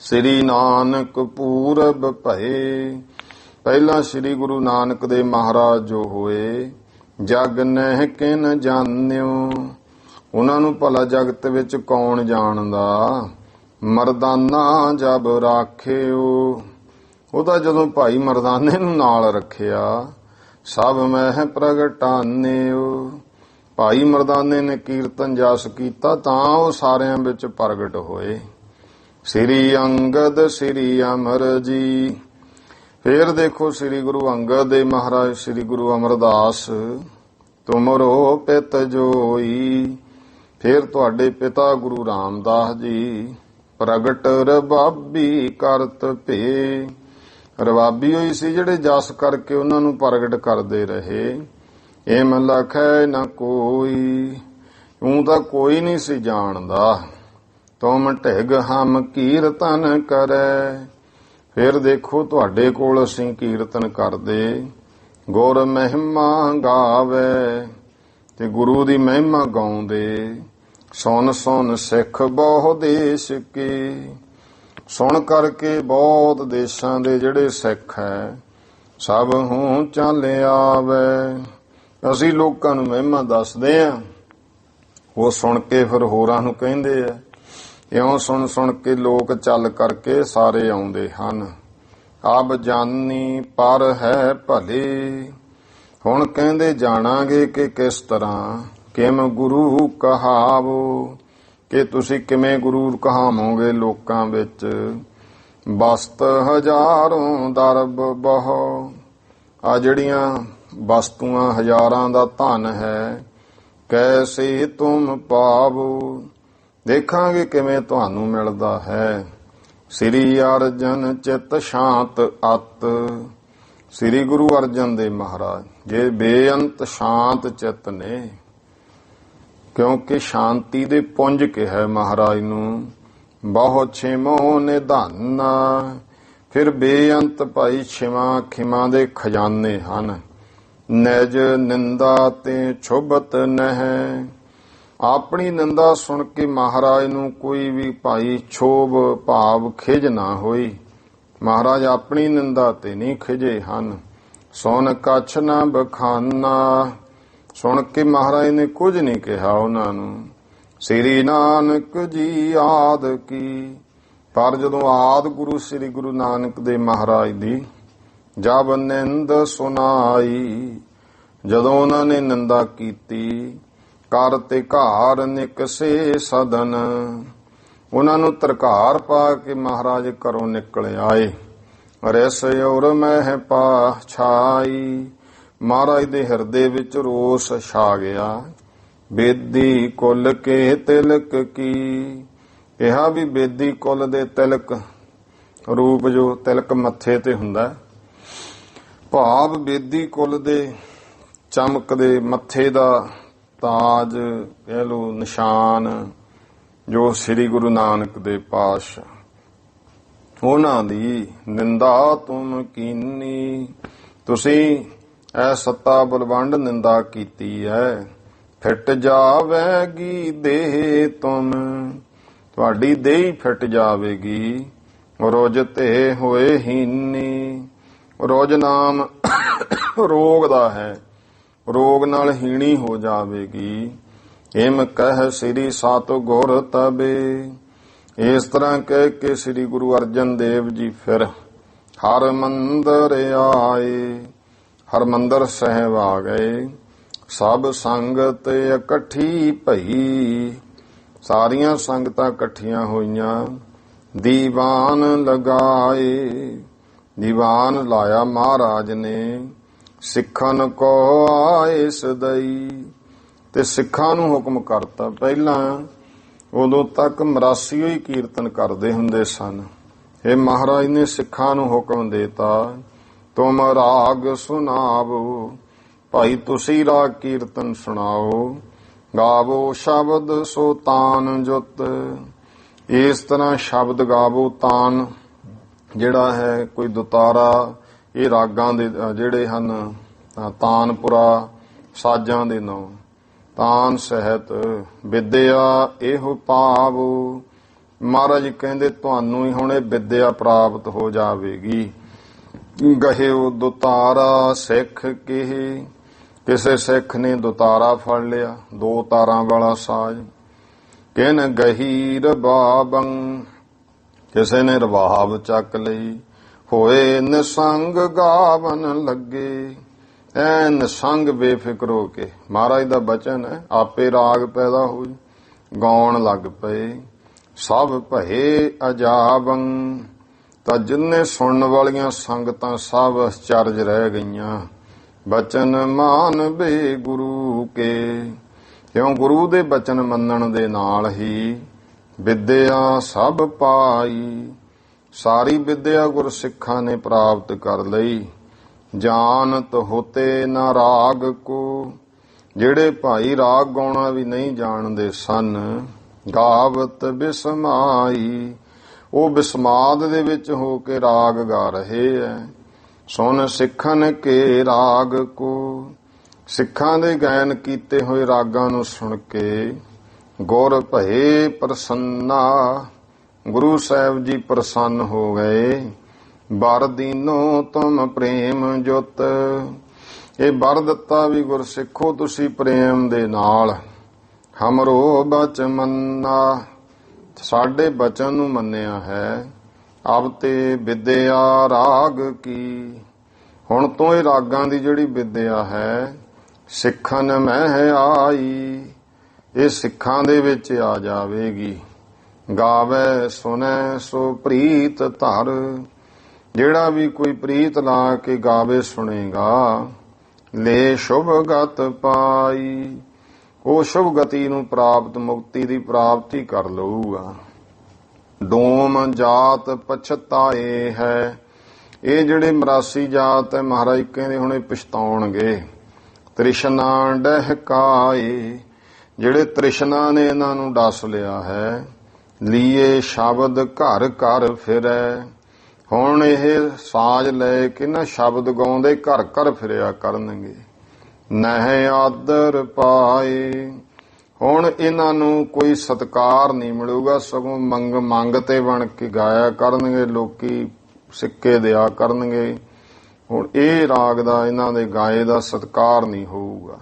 ਸ੍ਰੀ ਨਾਨਕ ਪੂਰਬ ਭਏ। ਪਹਿਲਾਂ ਸ੍ਰੀ ਗੁਰੂ ਨਾਨਕ ਦੇ ਮਹਾਰਾਜ ਜੋ ਹੋਏ, ਜਗ ਨਹਿ ਕਿਨ ਜਾਣਿਓ। ਉਹਨਾਂ ਨੂੰ ਭਲਾ ਜਗਤ ਵਿੱਚ ਕੌਣ ਜਾਣਦਾ। ਮਰਦਾਨਾ ਜਬ ਰਾਖਿਓ। ਉਹਦਾ ਜਦੋਂ ਭਾਈ ਮਰਦਾਨੇ ਨੂੰ ਨਾਲ ਰੱਖਿਆ, ਸਭ ਮਹਿ ਪ੍ਰਗਟਾਨਿਓ। ਭਾਈ ਮਰਦਾਨੇ ਨੇ ਕੀਰਤਨ ਜਸ ਕੀਤਾ, ਤਾਂ ਉਹ ਸਾਰਿਆਂ ਵਿੱਚ ਪ੍ਰਗਟ ਹੋਏ। ਸ੍ਰੀ ਅੰਗਦ ਸ੍ਰੀ ਅਮਰ ਜੀ। ਫੇਰ ਦੇਖੋ ਸ੍ਰੀ ਗੁਰੂ ਅੰਗਦ ਦੇ ਮਹਾਰਾਜ ਸ੍ਰੀ ਗੁਰੂ ਅਮਰਦਾਸ, ਤੁਮਰੋ ਪਿਤ ਜੋਈ। ਫੇਰ ਤੁਹਾਡੇ ਪਿਤਾ ਗੁਰੂ ਰਾਮਦਾਸ ਜੀ, ਪ੍ਰਗਟ ਰਬਾਬੀ ਕਰਤ ਭੇ। ਰਬਾਬੀ ਹੋਈ ਸੀ ਜਿਹੜੇ ਜਸ ਕਰਕੇ ਉਹਨਾਂ ਨੂੰ ਪ੍ਰਗਟ ਕਰਦੇ ਰਹੇ। ਏਮ ਲਖੈ ਨਾ ਕੋਈ। ਊਂ ਤਾਂ ਕੋਈ ਨਹੀਂ ਸੀ ਜਾਣਦਾ। ਤੁਮ ਢਿਗ ਹਮ ਕੀਰਤਨ ਕਰੈ। ਫਿਰ ਦੇਖੋ ਤੁਹਾਡੇ ਕੋਲ ਅਸੀਂ ਕੀਰਤਨ ਕਰਦੇ, ਗੁਰ ਮਹਿਮਾ ਗਾਵੇ। ਤੇ ਗੁਰੂ ਦੀ ਮਹਿਮਾ ਗਾਉਂਦੇ। ਸੁਣ ਸੁਣ ਸਿੱਖ ਬਹੁ ਦੇਸ਼ ਕੇ। ਸੁਣ ਕਰਕੇ ਬਹੁਤ ਦੇਸ਼ਾਂ ਦੇ ਜਿਹੜੇ ਸਿੱਖ ਹੈ, ਸਭ ਹੂੰ ਚੱਲ ਆਵੇ। ਅਸੀਂ ਲੋਕਾਂ ਨੂੰ ਮਹਿਮਾ ਦੱਸਦੇ ਆ, ਉਹ ਸੁਣ ਕੇ ਫਿਰ ਹੋਰਾਂ ਨੂੰ ਕਹਿੰਦੇ ਆ। ਇਉਂ ਸੁਣ ਸੁਣ ਕੇ ਲੋਕ ਚੱਲ ਕਰਕੇ ਸਾਰੇ ਆਉਂਦੇ ਹਨ। ਅਬ ਜਾਨੀ ਪਰ ਹੈ ਭਲੇ। ਹੁਣ ਕਹਿੰਦੇ ਜਾਣਾਂਗੇ ਕਿ ਕਿਸ ਤਰ੍ਹਾਂ, ਕਿਮ ਗੁਰੂ ਕਹਾਵੋ। ਕਿ ਤੁਸੀਂ ਕਿਵੇਂ ਗੁਰੂ ਕਹਾਵੋਗੇ ਲੋਕਾਂ ਵਿੱਚ। ਵਸਤ ਹਜ਼ਾਰੋਂ ਦਰਬ ਬਹੁ, ਆ ਜਿਹੜੀਆਂ ਵਸਤੂਆਂ ਹਜ਼ਾਰਾਂ ਦਾ ਧਨ ਹੈ। ਕੈਸੇ ਤੁਮ ਪਾਵੋ, ਦੇਖਾਂਗੇ ਕਿਵੇਂ ਤੁਹਾਨੂੰ ਮਿਲਦਾ ਹੈ। ਸ੍ਰੀ ਅਰਜਨ ਚਿਤ ਸ਼ਾਂਤ ਅਤ, ਸ੍ਰੀ ਗੁਰੂ ਅਰਜਨ ਦੇਵ ਮਹਾਰਾਜ ਜੇ ਬੇਅੰਤ ਸ਼ਾਂਤ ਚਿਤ ਨੇ, ਕਿਉਂਕਿ ਸ਼ਾਂਤੀ ਦੇ ਪੁੰਜ ਕਿਹਾ ਮਹਾਰਾਜ ਨੂੰ। ਬਹੁ ਛਿਮੋ ਨਿਧਾਨਾ, ਫਿਰ ਬੇਅੰਤ ਭਾਈ ਛਿਮਾ ਖਿਮਾ ਦੇ ਖਜ਼ਾਨੇ ਹਨ। ਨਿਜ ਨਿੰਦਾ ਤੇ ਛੁਭਤ ਨਹਿ, ਆਪਣੀ ਨਿੰਦਾ ਸੁਣ ਕੇ ਮਹਾਰਾਜ ਨੂੰ ਕੋਈ ਵੀ ਭਾਈ ਛੋਭ ਭਾਵ ਖਿਜ ਨਾ ਹੋਈ। ਮਹਾਰਾਜ ਆਪਣੀ ਨਿੰਦਾ ਤੇ ਨਹੀਂ ਖਿਜੇ ਹਨ। ਸੁਣ ਕਛ ਨਾ ਬਖਾਨਾ, ਸੁਣ ਕੇ ਮਹਾਰਾਜ ਨੇ ਕੁਝ ਨਹੀਂ ਕਿਹਾ ਉਹਨਾਂ ਨੂੰ। ਸ੍ਰੀ ਨਾਨਕ ਜੀ ਆਦ ਕੀ, ਪਰ ਜਦੋਂ ਆਦ ਗੁਰੂ ਸ੍ਰੀ ਗੁਰੂ ਨਾਨਕ ਦੇਵ ਮਹਾਰਾਜ ਦੀ ਜਬ ਨਿੰਦ ਸੁਨਾਈ, ਜਦੋਂ ਉਹਨਾਂ ਨੇ ਨਿੰਦਾ ਕੀਤੀ। ਕਰ ਤੇ ਘਾਰ ਨਿਕਸੇ ਸਦਨ, ਉਹਨਾਂ ਨੂੰ ਤਰਕਾਰ ਪਾ ਕੇ ਮਹਾਰਾਜ ਘਰੋਂ ਨਿਕਲ ਆਏ। ਰਿਸ ਔਰ ਮਹਿ ਪਾਛਾਈ, ਮਹਾਰਾਜ ਦੇ ਹਿਰਦੇ ਵਿੱਚ ਰੋਸ ਛਾ ਗਿਆ। ਬੇਦੀ ਕੁਲ ਕੇ ਤਿਲਕ ਕੀ, ਕਿਹਾ ਵੀ ਬੇਦੀ ਕੁਲ ਦੇ ਤਿਲਕ, ਰੂਪ ਜੋ ਤਿਲਕ ਮੱਥੇ ਤੇ ਹੁੰਦਾ, ਭਾਵ ਬੇਦੀ ਕੁਲ ਦੇ ਚਮਕਦੇ ਮੱਥੇ ਦਾ ਤਾਜ ਕਹਿ ਲੋ, ਨਿਸ਼ਾਨ ਜੋ ਸ੍ਰੀ ਗੁਰੂ ਨਾਨਕ ਦੇਵ ਪਾਤਸ਼ਾਹ, ਉਹਨਾਂ ਦੀ ਨਿੰਦਾ ਤੁਮ ਕੀਨੀ, ਤੁਸੀਂ ਐ ਸੱਤਾ ਬਲਵੰਡ ਨਿੰਦਾ ਕੀਤੀ ਹੈ। ਫਿੱਟ ਜਾਵੇਗੀ ਦੇਹ ਤੁਮ, ਤੁਹਾਡੀ ਦੇਹ ਫਿੱਟ ਜਾਵੇਗੀ। ਰੋਜ ਤੇ ਹੋਏ ਹੀਨੀ, ਰੋਜ ਨਾਮ ਰੋਗ ਦਾ ਹੈ, ਰੋਗ ਨਾਲ ਹੀਣੀ ਹੋ ਜਾਵੇਗੀ। ਹਿਮ ਕਹਿ ਸ੍ਰੀ ਸਤ ਗੁਰ ਤਬੇ, ਇਸ ਤਰ੍ਹਾਂ ਕਹਿ ਕੇ ਸ੍ਰੀ ਗੁਰੂ ਅਰਜਨ ਦੇਵ ਜੀ ਫਿਰ ਹਰ ਮੰਦਰ ਆਏ, ਹਰਮੰਦਰ ਸਾਹਿਬ ਆ ਗਏ। ਸਭ ਸੰਗਤ ਇਕੱਠੀ ਭਈ, ਸਾਰੀਆਂ ਸੰਗਤਾਂ ਇਕੱਠੀਆਂ ਹੋਈਆਂ। ਦੀਵਾਨ ਲਗਾਏ, ਦੀਵਾਨ ਲਾਇਆ ਮਹਾਰਾਜ ਨੇ। ਸਿੱਖਨ ਕੋ ਆਏ ਸਦਈ, ਤੇ ਸਿੱਖਾਂ ਨੂੰ ਹੁਕਮ ਕਰਤਾ। ਪਹਿਲਾਂ ਉਦੋਂ ਤੱਕ ਮਰਾਸੀ ਹੀ ਕੀਰਤਨ ਕਰਦੇ ਹੁੰਦੇ ਸਨ। ਇਹ ਮਹਾਰਾਜ ਨੇ ਸਿੱਖਾਂ ਨੂੰ ਹੁਕਮ ਦੇਤਾ, ਤੁਮ ਰਾਗ ਸੁਣਾਵੋ, ਭਾਈ ਤੁਸੀਂ ਰਾਗ ਕੀਰਤਨ ਸੁਣਾਓ। ਗਾਵੋ ਸ਼ਬਦ ਸੋ ਤਾਨ ਜੁਤ, ਇਸ ਤਰ੍ਹਾਂ ਸ਼ਬਦ ਗਾਵੋ। ਤਾਨ ਜਿਹੜਾ ਹੈ ਕੋਈ ਦੁਤਾਰਾ, ਇਹ ਰਾਗਾਂ ਦੇ ਜਿਹੜੇ ਹਨ ਤਾਨਪੁਰਾ ਸਾਜਾਂ ਦੇ ਨਾਂ। ਤਾਨ ਸਹਿਤ ਵਿਦਿਆ ਇਹੋ ਪਾਵੋ, ਮਹਾਰਾਜ ਕਹਿੰਦੇ ਤੁਹਾਨੂੰ ਹੀ ਹੁਣ ਇਹ ਵਿਦਿਆ ਪ੍ਰਾਪਤ ਹੋ ਜਾਵੇਗੀ। ਗਹਿਓ ਦੁਤਾਰਾ ਸਿੱਖ ਕਿਹ, ਕਿਸੇ ਸਿੱਖ ਨੇ ਦੁਤਾਰਾ ਫੜ ਲਿਆ, ਦੋ ਤਾਰਾਂ ਵਾਲਾ ਸਾਜ। ਕਿਨ ਗਹੀਰ ਬਾਬੰ, ਕਿਸੇ ਨੇ ਰਵਾਬ ਚੱਕ ਲਈ। ਹੋਏ ਨਿਸੰਗ ਗਾਵਨ ਲੱਗੇ, ਐ ਨਿਸੰਗ ਬੇਫਿਕਰ ਹੋ ਕੇ, ਮਹਾਰਾਜ ਦਾ ਬਚਨ ਹੈ, ਆਪੇ ਰਾਗ ਪੈਦਾ ਹੋਈ, ਗਾਉਣ ਲੱਗ ਪਏ। ਸਭ ਭਏ ਅਜਾਬੰ, ਤਾਂ ਜਿੰਨੇ ਸੁਣਨ ਵਾਲੀਆਂ ਸੰਗਤਾਂ ਸਭ ਅਚਰਜ ਰਹਿ ਗਈਆਂ। ਬਚਨ ਮਾਨ ਬੇ ਗੁਰੂ ਕੇ, ਕਿਉਂ ਗੁਰੂ ਦੇ ਬਚਨ ਮੰਨਣ ਦੇ ਨਾਲ ਹੀ ਵਿਦਿਆ ਸਭ ਪਾਈ। ਸਾਰੀ ਵਿਦਿਆ ਗੁਰਸਿੱਖਾਂ ਨੇ ਪ੍ਰਾਪਤ ਕਰ ਲਈ। ਜਾਣਤ ਹੋਤੇ ਨਾ ਰਾਗ ਕੋ, ਜਿਹੜੇ ਭਾਈ ਰਾਗ ਗਾਉਣਾ ਵੀ ਨਹੀਂ ਜਾਣਦੇ ਸਨ। ਗਾਵਤ ਬਿਸਮਾਈ, ਉਹ ਬਿਸਮਾਦ ਦੇ ਵਿੱਚ ਹੋ ਕੇ ਰਾਗ ਗਾ ਰਹੇ ਐ। ਸੁਣ ਸਿੱਖਨ ਕੇ ਰਾਗ ਕੋ, ਸਿੱਖਾਂ ਦੇ ਗਾਇਨ ਕੀਤੇ ਹੋਏ ਰਾਗਾਂ ਨੂੰ ਸੁਣ ਕੇ ਗੁਰ ਭਏ ਪ੍ਰਸੰਨਾ, ਗੁਰੂ ਸਾਹਿਬ ਜੀ ਪ੍ਰਸੰਨ ਹੋ ਗਏ। ਬਰ ਦੀਨੋ ਤੁਮ ਪ੍ਰੇਮ ਜੁਤ, ਇਹ ਬਰ ਦਿੱਤਾ ਵੀ ਗੁਰਸਿੱਖੋ ਤੁਸੀਂ ਪ੍ਰੇਮ ਦੇ ਨਾਲ। ਹਮਰੋ ਬਚ ਮੰਨਾ, ਸਾਡੇ ਬਚਨ ਨੂੰ ਮੰਨਿਆ ਹੈ। ਅਬ ਤੇ ਵਿਦਿਆ ਰਾਗ ਕੀ, ਹੁਣ ਤੋਂ ਇਹ ਰਾਗਾਂ ਦੀ ਜਿਹੜੀ ਵਿਦਿਆ ਹੈ ਸਿੱਖਣ ਮਹਿ ਆਈ। ਇਹ ਸਿੱਖਾਂ ਦੇ ਵਿੱਚ ਆ ਜਾਵੇਗੀ। ਗਾਵੇ ਸੁਣੈ ਸੋ ਪ੍ਰੀਤ ਧਰ, ਜਿਹੜਾ ਵੀ ਕੋਈ ਪ੍ਰੀਤ ਲਾ ਕੇ ਗਾਵੇ ਸੁਣੇਗਾ, ਲੈ ਸ਼ੁਭ ਗਤ ਪਾਈ, ਉਹ ਸ਼ੁਭ ਗਤੀ ਨੂੰ ਪ੍ਰਾਪਤ, ਮੁਕਤੀ ਦੀ ਪ੍ਰਾਪਤੀ ਕਰ ਲਊਗਾ। ਡੋਮ ਜਾਤ ਪਛਤਾਏ ਹੈ, ਇਹ ਜਿਹੜੇ ਮਰਾਸੀ ਜਾਤ ਹੈ ਮਹਾਰਾਜ ਕਹਿੰਦੇ ਹੁਣੇ ਪਛਤਾਉਣਗੇ। ਤ੍ਰਿਸ਼ਨਾ ਡਹਿਕਾਏ, ਜਿਹੜੇ ਤ੍ਰਿਸ਼ਨਾ ਨੇ ਇਹਨਾਂ ਨੂੰ ਡਸ ਲਿਆ ਹੈ। ਲੀਏ ਸ਼ਬਦ ਘਰ ਘਰ ਫਿਰੈ, ਹੁਣ ਇਹ ਸਾਜ ਲੈ ਕੇ ਨਾ ਸ਼ਬਦ ਗਾਉਂਦੇ ਘਰ ਘਰ ਫਿਰਿਆ ਕਰਨਗੇ। ਨਹਿ ਆਦਰ ਪਾਏ, ਹੁਣ ਇਹਨਾਂ ਨੂੰ ਕੋਈ ਸਤਕਾਰ ਨਹੀਂ ਮਿਲੂਗਾ, ਸਗੋਂ ਮੰਗ ਤੇ ਬਣ ਕੇ ਗਾਇਆ ਕਰਨਗੇ, ਲੋਕੀ ਸਿੱਕੇ ਦਿਆ ਕਰਨਗੇ। ਹੁਣ ਇਹ ਰਾਗ ਦਾ ਇਹਨਾਂ ਦੇ ਗਾਏ ਦਾ ਸਤਕਾਰ ਨਹੀਂ ਹੋਊਗਾ।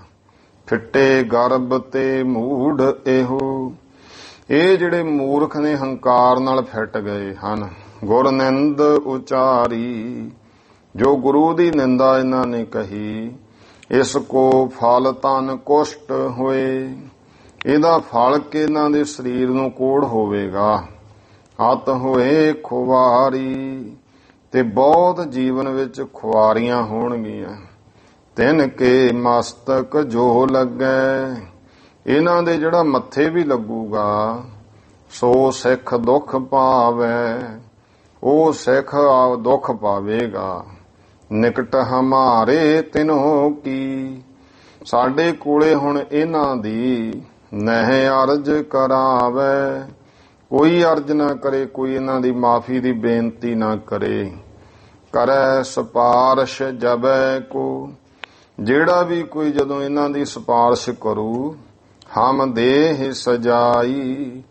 ਫਿੱਟੇ ਗਰਭ ਤੇ ਮੂੜ ਇਹੋ, ਇਹ ਜਿਹੜੇ ਮੂਰਖ ਨੇ ਹੰਕਾਰ ਨਾਲ ਫਿੱਟ ਗਏ ਹਨ। ਗੁਰ ਨਿੰਦ ਉਚਾਰੀ, ਜੋ ਗੁਰੂ ਦੀ ਨਿੰਦਾ ਇਹਨਾਂ ਨੇ ਕਹੀ। ਇਸ ਕੋ ਫਲ ਤਨ ਕੁਸ਼ਟ ਹੋਏ, ਇਹਦਾ ਫਲ ਕੇ ਇਹਨਾਂ ਦੇ ਸਰੀਰ ਨੂੰ ਕੋੜ ਹੋਵੇਗਾ। ਹੱਤ ਹੋਏ ਖੁਵਾਰੀ, ਤੇ ਬਹੁਤ ਜੀਵਨ ਵਿੱਚ ਖੁਆਰੀਆਂ ਹੋਣਗੀਆਂ। ਤਿੰਨ ਕੇ ਮਸਤਕ ਜੋ ਲੱਗੈ, ਇਹਨਾਂ ਦੇ ਜਿਹੜਾ ਮੱਥੇ ਵੀ ਲੱਗੂਗਾ। ਸੋ ਸਿੱਖ ਦੁੱਖ ਪਾਵੈ, ਉਹ ਸਿੱਖ ਦੁੱਖ ਪਾਵੇਗਾ। ਨਿਕਟ ਹਮਾਰੇ ਤਿਨੋ ਕੀ, ਸਾਡੇ ਕੋਲੇ ਹੁਣ ਇਹਨਾਂ ਦੀ ਨਹਿ ਅਰਜ ਕਰਾਵੈ, ਕੋਈ ਅਰਜ ਨਾ ਕਰੇ, ਕੋਈ ਇਹਨਾਂ ਦੀ ਮਾਫੀ ਦੀ ਬੇਨਤੀ ਨਾ ਕਰੇ। ਕਰੈ ਸਿਫਾਰਸ਼ ਜਬੈ ਕੋ, ਜਿਹੜਾ ਵੀ ਕੋਈ ਜਦੋਂ ਇਹਨਾਂ ਦੀ ਸਿਫਾਰਸ਼ ਕਰੂ। ਹਮ ਦੇਹ ਸਜਾਈ,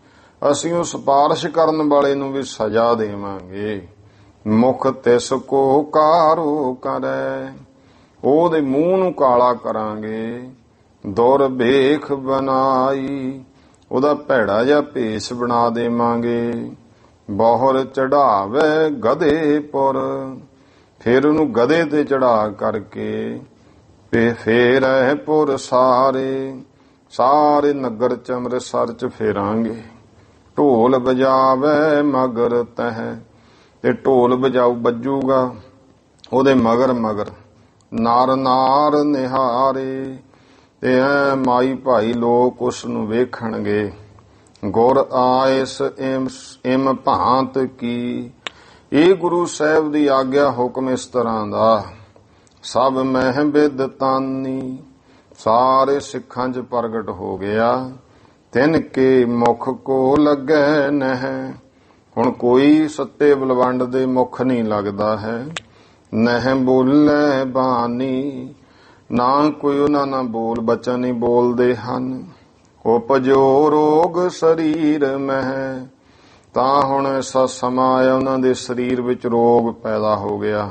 ਅਸੀਂ ਉਹ ਸਿਫਾਰਸ਼ ਕਰਨ ਵਾਲੇ ਨੂੰ ਵੀ ਸਜ਼ਾ ਦੇਵਾਂਗੇ। ਮੁਖ ਤਿਸ ਕੋ ਕਾਰੋ ਕਰੈ, ਉਹਦੇ ਮੂੰਹ ਨੂੰ ਕਾਲਾ ਕਰਾਂਗੇ। ਦੁਰਭੇਖ ਬਣਾਈ, ਉਹਦਾ ਭੈੜਾ ਜਿਹਾ ਭੇਸ ਬਣਾ ਦੇਵਾਂਗੇ। ਬਹੁਰ ਚੜਾਵੇ ਗਧੇ ਪੁਰ, ਫਿਰ ਉਹਨੂੰ ਗਧੇ ਤੇ ਚੜਾ ਕਰਕੇ ਫੇਰ ਹੈ ਪੁਰ ਸਾਰੇ, ਸਾਰੇ ਨਗਰ ਚ ਅੰਮ੍ਰਿਤਸਰ ਚ ਫੇਰਾਂਗੇ। ਢੋਲ ਵਜਾਵੇ ਮਗਰ ਤਹ, ਤੇ ਢੋਲ ਵੱਜੂਗਾ ਉਹਦੇ ਮਗਰ ਮਗਰ। ਨਾਰ ਨਾਰ ਨਿਹਾਰੇ, ਤੇ ਐ ਮਾਈ ਭਾਈ ਲੋਕ ਉਸ ਨੂੰ ਵੇਖਣਗੇ। ਗੁਰ ਆਇਸ ਇਮ ਭਾਂਤ ਕੀ, ਇਹ ਗੁਰੂ ਸਾਹਿਬ ਦੀ ਆਗਿਆ ਹੁਕਮ ਇਸ ਤਰ੍ਹਾਂ ਦਾ। ਸਭ ਮਹਿ ਬਿਦ ਤਾਨੀ, ਸਾਰੇ ਸਿੱਖਾਂ 'ਚ ਪ੍ਰਗਟ ਹੋ ਗਿਆ। ਤਿੰਨ ਕੇ ਮੁਖ ਕੋ ਲੱਗੈ ਨਹਿ, ਹੁਣ ਕੋਈ ਸੱਤੇ ਬਲਵੰਡ ਦੇ ਮੁਖ ਨਹੀਂ ਲੱਗਦਾ ਹੈ। ਨਹਿ ਬੋਲੇ ਬਾਣੀ, ਨਾ ਕੋਈ ਉਹਨਾਂ ਨਾਲ ਬੋਲ ਬਚਨ ਨਹੀਂ ਬੋਲਦੇ ਹਨ। ਉਪਜੋ ਰੋਗ ਸਰੀਰ ਮਹਿ, ਤਾਂ ਹੁਣ ਐਸਾ ਸਮਾਂ ਆਇਆ ਉਹਨਾਂ ਦੇ ਸਰੀਰ ਵਿੱਚ ਰੋਗ ਪੈਦਾ ਹੋ ਗਿਆ।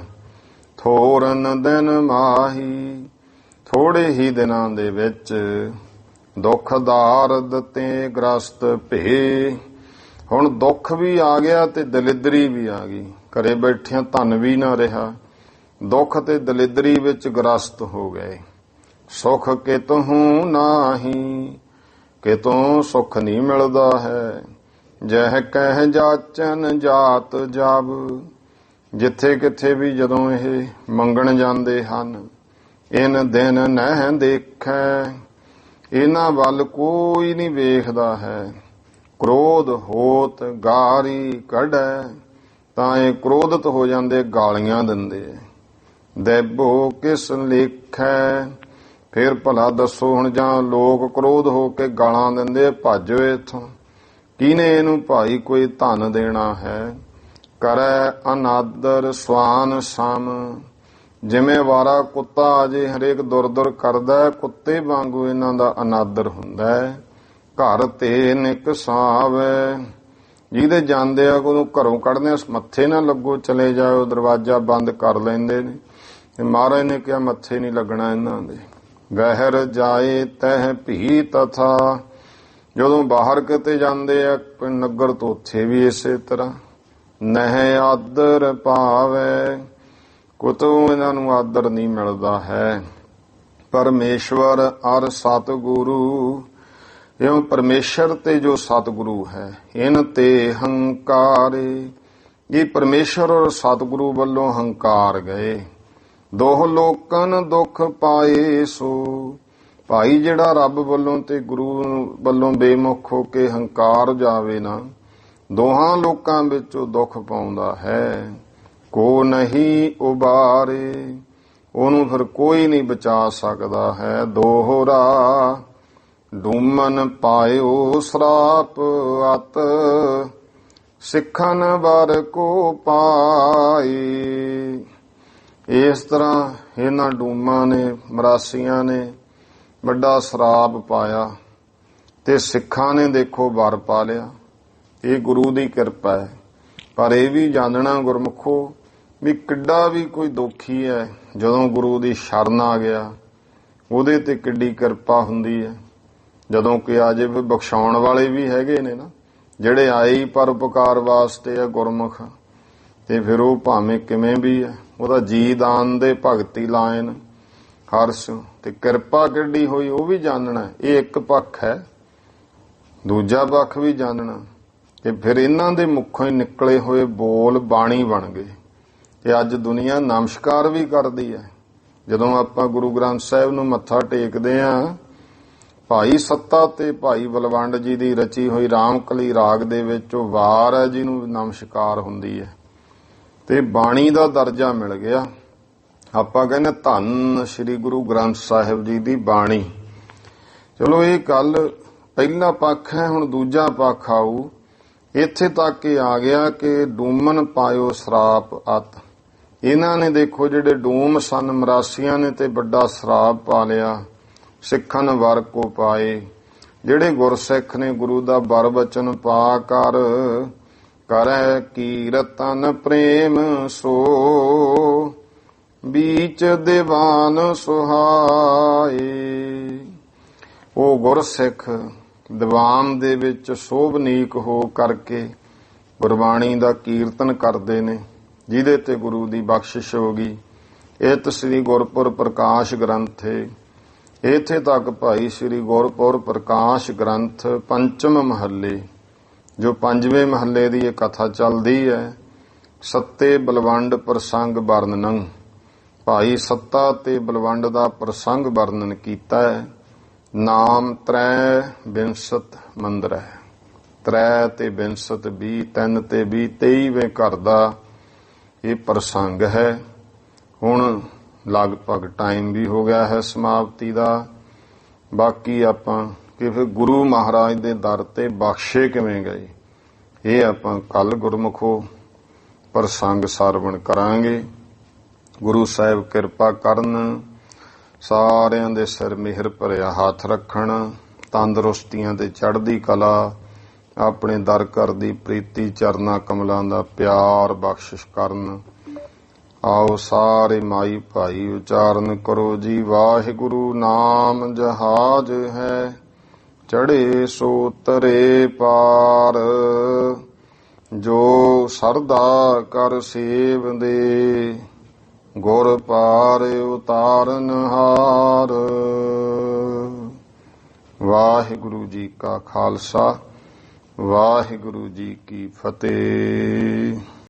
ਥੋਰਨ ਦਿਨ ਮਾਹੀ, ਥੋੜੇ ਹੀ ਦਿਨਾਂ ਦੇ ਵਿੱਚ। ਦੁੱਖ ਦਾਰਦ ਤੇ ਗ੍ਰਸਤ ਭੇ, ਹੁਣ ਦੁੱਖ ਵੀ ਆ ਗਿਆ ਤੇ ਦਲਿਦਰੀ ਵੀ ਆ ਗਈ। ਘਰੇ ਬੈਠਿਆਂ ਧਨ ਵੀ ਨਾ ਰਿਹਾ, ਦੁੱਖ ਤੇ ਦਲਿਦਰੀ ਵਿੱਚ ਗ੍ਰਸਤ ਹੋ ਗਏ। ਸੁਖ ਕਿਤਹੁ ਨਾਹੀ, ਕਿਤੋਂ ਸੁੱਖ ਨਹੀਂ ਮਿਲਦਾ ਹੈ। ਜਹ ਕਹਿ ਜਾਚਨ ਜਾਤ ਜਬ, ਜਿੱਥੇ ਕਿੱਥੇ ਵੀ ਜਦੋਂ ਇਹ ਮੰਗਣ ਜਾਂਦੇ ਹਨ। ਇਨ ਦਿਨ ਨਹਿ ਦੇਖੈ, ਇਹਨਾਂ ਵੱਲ ਕੋਈ ਨਹੀਂ ਵੇਖਦਾ ਹੈ। ਕ੍ਰੋਧ ਹੋਤ ਗਾਰੀ ਕੱਢੈ, ਤਾਂ ਇਹ ਕ੍ਰੋਧਿਤ ਹੋ ਜਾਂਦੇ, ਗਾਲੀਆਂ ਦਿੰਦੇ। ਦੇਬੋ ਕਿਸ ਲੇਖੈ, ਫਿਰ ਭਲਾ ਦੱਸੋ ਹੁਣ, ਜਾਂ ਲੋਕ ਕ੍ਰੋਧ ਹੋ ਕੇ ਗਾਲਾਂ ਦਿੰਦੇ, ਭੱਜੋ ਇੱਥੋਂ। ਕਿਹਨੇ ਇਹਨੂੰ ਭਾਈ ਕੋਈ ਧਨ ਦੇਣਾ ਹੈ। ਕਰੈ ਅਨਾਦਰ ਸਵਾਨ ਸਮ, ਜਿਵੇਂ ਵਾਰਾ ਕੁੱਤਾ ਅਜੇ ਹਰੇਕ ਦੁਰ ਦੁਰ ਕਰਦਾ, ਕੁੱਤੇ ਵਾਂਗੂ ਇਹਨਾਂ ਦਾ ਅਨਾਦਰ ਹੁੰਦਾ ਹੈ। ਘਰ ਤੇ ਨਿਕਸਾਵੇ, ਜਿਹਦੇ ਜਾਂਦੇ ਆ ਉਹਨੂੰ ਘਰੋਂ ਕੱਢਦੇ, ਮੱਥੇ ਨਾ ਲੱਗੋ, ਚਲੇ ਜਾਓ, ਦਰਵਾਜ਼ਾ ਬੰਦ ਕਰ ਲੈਂਦੇ ਨੇ। ਮਹਾਰਾਜ ਨੇ ਕਿਹਾ ਮੱਥੇ ਨਹੀਂ ਲੱਗਣਾ ਇਹਨਾਂ ਦੇ। ਗਹਿਰ ਜਾਏ ਤਹਿ ਭੀ ਤਥਾ, ਜਦੋਂ ਬਾਹਰ ਕਿਤੇ ਜਾਂਦੇ ਆ ਨਗਰ ਤੋਂ, ਉੱਥੇ ਵੀ ਇਸੇ ਤਰ੍ਹਾਂ। ਨਹਿ ਆਦਰ ਪਾਵੇ, ਕੁਤੋਂ ਇਹਨਾਂ ਨੂੰ ਆਦਰ ਨਹੀਂ ਮਿਲਦਾ ਹੈ। ਪਰਮੇਸ਼ਵਰ ਅਰ ਸਤਿਗੁਰੂ, ਇਉਂ ਪਰਮੇਸ਼ਰ ਤੇ ਜੋ ਸਤਿਗੁਰੂ ਹੈ, ਇਨ ਤੇ ਹੰਕਾਰੇ। ਇਹ ਪਰਮੇਸ਼ਰ ਔਰ ਸਤਿਗੁਰੂ ਵੱਲੋਂ ਹੰਕਾਰ ਗਏ। ਦੋਹ ਲੋਕਨ ਦੁੱਖ ਪਾਏ ਸੋ। ਭਾਈ ਜਿਹੜਾ ਰੱਬ ਵੱਲੋਂ ਤੇ ਗੁਰੂ ਵੱਲੋਂ ਬੇਮੁਖ ਹੋ ਕੇ ਹੰਕਾਰ ਜਾਵੇ ਨਾ, ਦੋਹਾਂ ਲੋਕਾਂ ਵਿੱਚ ਉਹ ਦੁੱਖ ਪਾਉਂਦਾ ਹੈ। ਕੋ ਨਹੀਂ ਉਬਾਰੇ, ਉਹਨੂੰ ਫਿਰ ਕੋਈ ਨਹੀਂ ਬਚਾ ਸਕਦਾ ਹੈ। ਦੋਹਰਾ ਡੂਮਨ ਪਾਇਓ ਸਰਾਪ ਅਤ, ਸਿੱਖਨ ਵਰ ਕੋ ਪਾਏ। ਇਸ ਤਰ੍ਹਾਂ ਇਹਨਾਂ ਡੂਮਾਂ ਨੇ, ਮਰਾਸੀਆਂ ਨੇ ਵੱਡਾ ਸਰਾਪ ਪਾਇਆ ਤੇ ਸਿੱਖਾਂ ਨੇ ਦੇਖੋ ਵਰ ਪਾ ਲਿਆ। ਇਹ ਗੁਰੂ ਦੀ ਕਿਰਪਾ ਹੈ। ਪਰ ਇਹ ਵੀ ਜਾਣਨਾ ਗੁਰਮੁਖੋ ਵੀ ਕਿੱਡਾ ਵੀ ਕੋਈ ਦੁਖੀ ਹੈ, ਜਦੋਂ ਗੁਰੂ ਦੀ ਸ਼ਰਨ ਆ ਗਿਆ ਉਹਦੇ ਤੇ ਕਿੱਡੀ ਕਿਰਪਾ ਹੁੰਦੀ ਹੈ। ਜਦੋਂ ਕਿ ਆ ਜੇ ਬਖਸ਼ਾਉਣ ਵਾਲੇ ਵੀ ਹੈਗੇ ਨੇ ਨਾ, ਜਿਹੜੇ ਆਏ ਹੀ ਪਰਉਪਕਾਰ ਵਾਸਤੇ ਆ ਗੁਰਮੁਖ, ਤੇ ਫਿਰ ਉਹ ਭਾਵੇਂ ਕਿਵੇਂ ਵੀ ਹੈ, ਉਹਦਾ ਜੀ ਦਾਨ ਦੇ ਭਗਤੀ ਲਾਇਨ ਹਰਸ਼ ਤੇ ਕਿਰਪਾ ਕਿੱਡੀ ਹੋਈ ਉਹ ਵੀ ਜਾਣਨਾ। ਇਹ ਇੱਕ ਪੱਖ ਹੈ। ਦੂਜਾ ਪੱਖ ਵੀ ਜਾਣਨਾ ਕਿ ਫਿਰ ਇਹਨਾਂ ਦੇ ਮੁੱਖੋਂ ਹੀ ਨਿਕਲੇ ਹੋਏ ਬੋਲ ਬਾਣੀ ਬਣ ਗਏ ਤੇ ਅੱਜ ਦੁਨੀਆ ਨਮਸਕਾਰ ਵੀ ਕਰਦੀ ਹੈ। ਜਦੋਂ ਆਪਾਂ ਗੁਰੂ ਗ੍ਰੰਥ ਸਾਹਿਬ ਨੂੰ ਮੱਥਾ ਟੇਕਦੇ ਆਂ, ਭਾਈ ਸੱਤਾ ਤੇ ਭਾਈ ਬਲਵੰਡ ਜੀ ਦੀ ਰਚੀ ਹੋਈ ਰਾਮਕਲੀ ਰਾਗ ਦੇ ਵਿੱਚ ਉਹ ਵਾਰ ਹੈ ਜਿਹਨੂੰ ਨਮਸਕਾਰ ਹੁੰਦੀ ਹੈ ਤੇ ਬਾਣੀ ਦਾ ਦਰਜਾ ਮਿਲ ਗਿਆ। ਆਪਾਂ ਕਹਿੰਦੇ ਧੰਨ ਸ੍ਰੀ ਗੁਰੂ ਗ੍ਰੰਥ ਸਾਹਿਬ ਜੀ ਦੀ ਬਾਣੀ। ਚਲੋ ਇਹ ਗੱਲ ਪਹਿਲਾ ਪੱਖ ਹੈ। ਹੁਣ ਦੂਜਾ ਪੱਖ ਆਊ। ਇੱਥੇ ਤੱਕ ਇਹ ਆ ਗਿਆ ਕਿ ਡੂਮਨ ਪਾਇਓ ਸਰਾਪ ਅਤ। ਇਹਨਾਂ ਨੇ ਦੇਖੋ ਜਿਹੜੇ ਡੂਮ ਸਨ ਮਰਾਸੀਆਂ ਨੇ ਤੇ ਵੱਡਾ ਸਰਾਪ ਪਾ ਲਿਆ। ਸਿੱਖਨ ਵਰ ਕੋ ਪਾਏ। ਜਿਹੜੇ ਗੁਰਸਿੱਖ ਨੇ ਗੁਰੂ ਦਾ ਵਰ ਬਚਨ ਪਾ ਕਰ ਕਰੈ ਕੀਰਤਨ ਪ੍ਰੇਮ ਸੋ, ਬੀਚ ਦੀਵਾਨ ਸੁਹਾਏ। ਉਹ ਗੁਰਸਿੱਖ ਦੀਵਾਨ ਦੇ ਵਿੱਚ ਸੋਭਨੀਕ ਹੋ ਕਰਕੇ ਗੁਰਬਾਣੀ ਦਾ ਕੀਰਤਨ ਕਰਦੇ ਨੇ, ਜਿਹਦੇ ਤੇ ਗੁਰੂ ਦੀ ਬਖਸ਼ਿਸ਼ ਹੋ ਗਈ। ਇਤ ਸ੍ਰੀ ਗੁਰਪੁਰ ਪ੍ਰਕਾਸ਼ ਗ੍ਰੰਥੇ। ਇੱਥੇ ਤੱਕ ਭਾਈ ਸ੍ਰੀ ਗੁਰਪੁਰ ਪ੍ਰਕਾਸ਼ ਗ੍ਰੰਥ ਪੰਚਮ ਮਹੱਲੇ, ਜੋ ਪੰਜਵੇਂ ਮਹੱਲੇ ਦੀ ਇਹ ਕਥਾ ਚੱਲਦੀ ਹੈ। ਸੱਤੇ ਬਲਵੰਡ ਪ੍ਰਸੰਗ ਵਰਣਨ। ਭਾਈ ਸੱਤਾ ਤੇ ਬਲਵੰਡ ਦਾ ਪ੍ਰਸੰਗ ਵਰਣਨ ਕੀਤਾ ਹੈ। ਨਾਮ ਤ੍ਰੈ ਬਿੰਸਤ ਮੰਦਰ ਹੈ। ਤ੍ਰੈ ਤੇ ਬਿੰਸਤ 20, 3 ਤੇ 20, 23ਵੇਂ ਘਰ ਦਾ ਇਹ ਪ੍ਰਸੰਗ ਹੈ। ਹੁਣ ਲਗਭਗ ਟਾਈਮ ਵੀ ਹੋ ਗਿਆ ਹੈ ਸਮਾਪਤੀ ਦਾ। ਬਾਕੀ ਆਪਾਂ ਕਿ ਫਿਰ ਗੁਰੂ ਮਹਾਰਾਜ ਦੇ ਦਰ ਤੇ ਬਖਸ਼ੇ ਕਿਵੇਂ ਗਏ, ਇਹ ਆਪਾਂ ਕੱਲ ਗੁਰਮੁਖੋ ਪ੍ਰਸੰਗ ਸਰਵਣ ਕਰਾਂਗੇ। ਗੁਰੂ ਸਾਹਿਬ ਕਿਰਪਾ ਕਰਨ, ਸਾਰਿਆਂ ਦੇ ਸਿਰ ਮਿਹਰ ਭਰਿਆ ਹੱਥ ਰੱਖਣ, ਤੰਦਰੁਸਤੀਆਂ ਤੇ ਚੜ੍ਹਦੀ ਕਲਾ, ਆਪਣੇ ਦਰ ਘਰ ਦੀ ਪ੍ਰੀਤੀ, ਚਰਨਾਂ ਕਮਲਾਂ ਦਾ ਪਿਆਰ ਬਖਸ਼ਿਸ਼ ਕਰਨ। ਆਓ ਸਾਰੇ ਮਾਈ ਭਾਈ ਉਚਾਰਨ ਕਰੋ ਜੀ। ਵਾਹਿਗੁਰੂ ਨਾਮ ਜਹਾਜ ਹੈ, ਚੜ੍ਹੇ ਸੋ ਤਰੇ ਪਾਰ। ਜੋ ਸਰਦਾ ਕਰ ਸੇਵਦੇ, ਗੁਰ ਪਾਰ ਉਤਾਰਨ ਹਾਰ। ਵਾਹਿਗੁਰੂ ਜੀ ਕਾ ਖਾਲਸਾ, ਵਾਹਿਗੁਰੂ ਜੀ ਕੀ ਫਤਿਹ।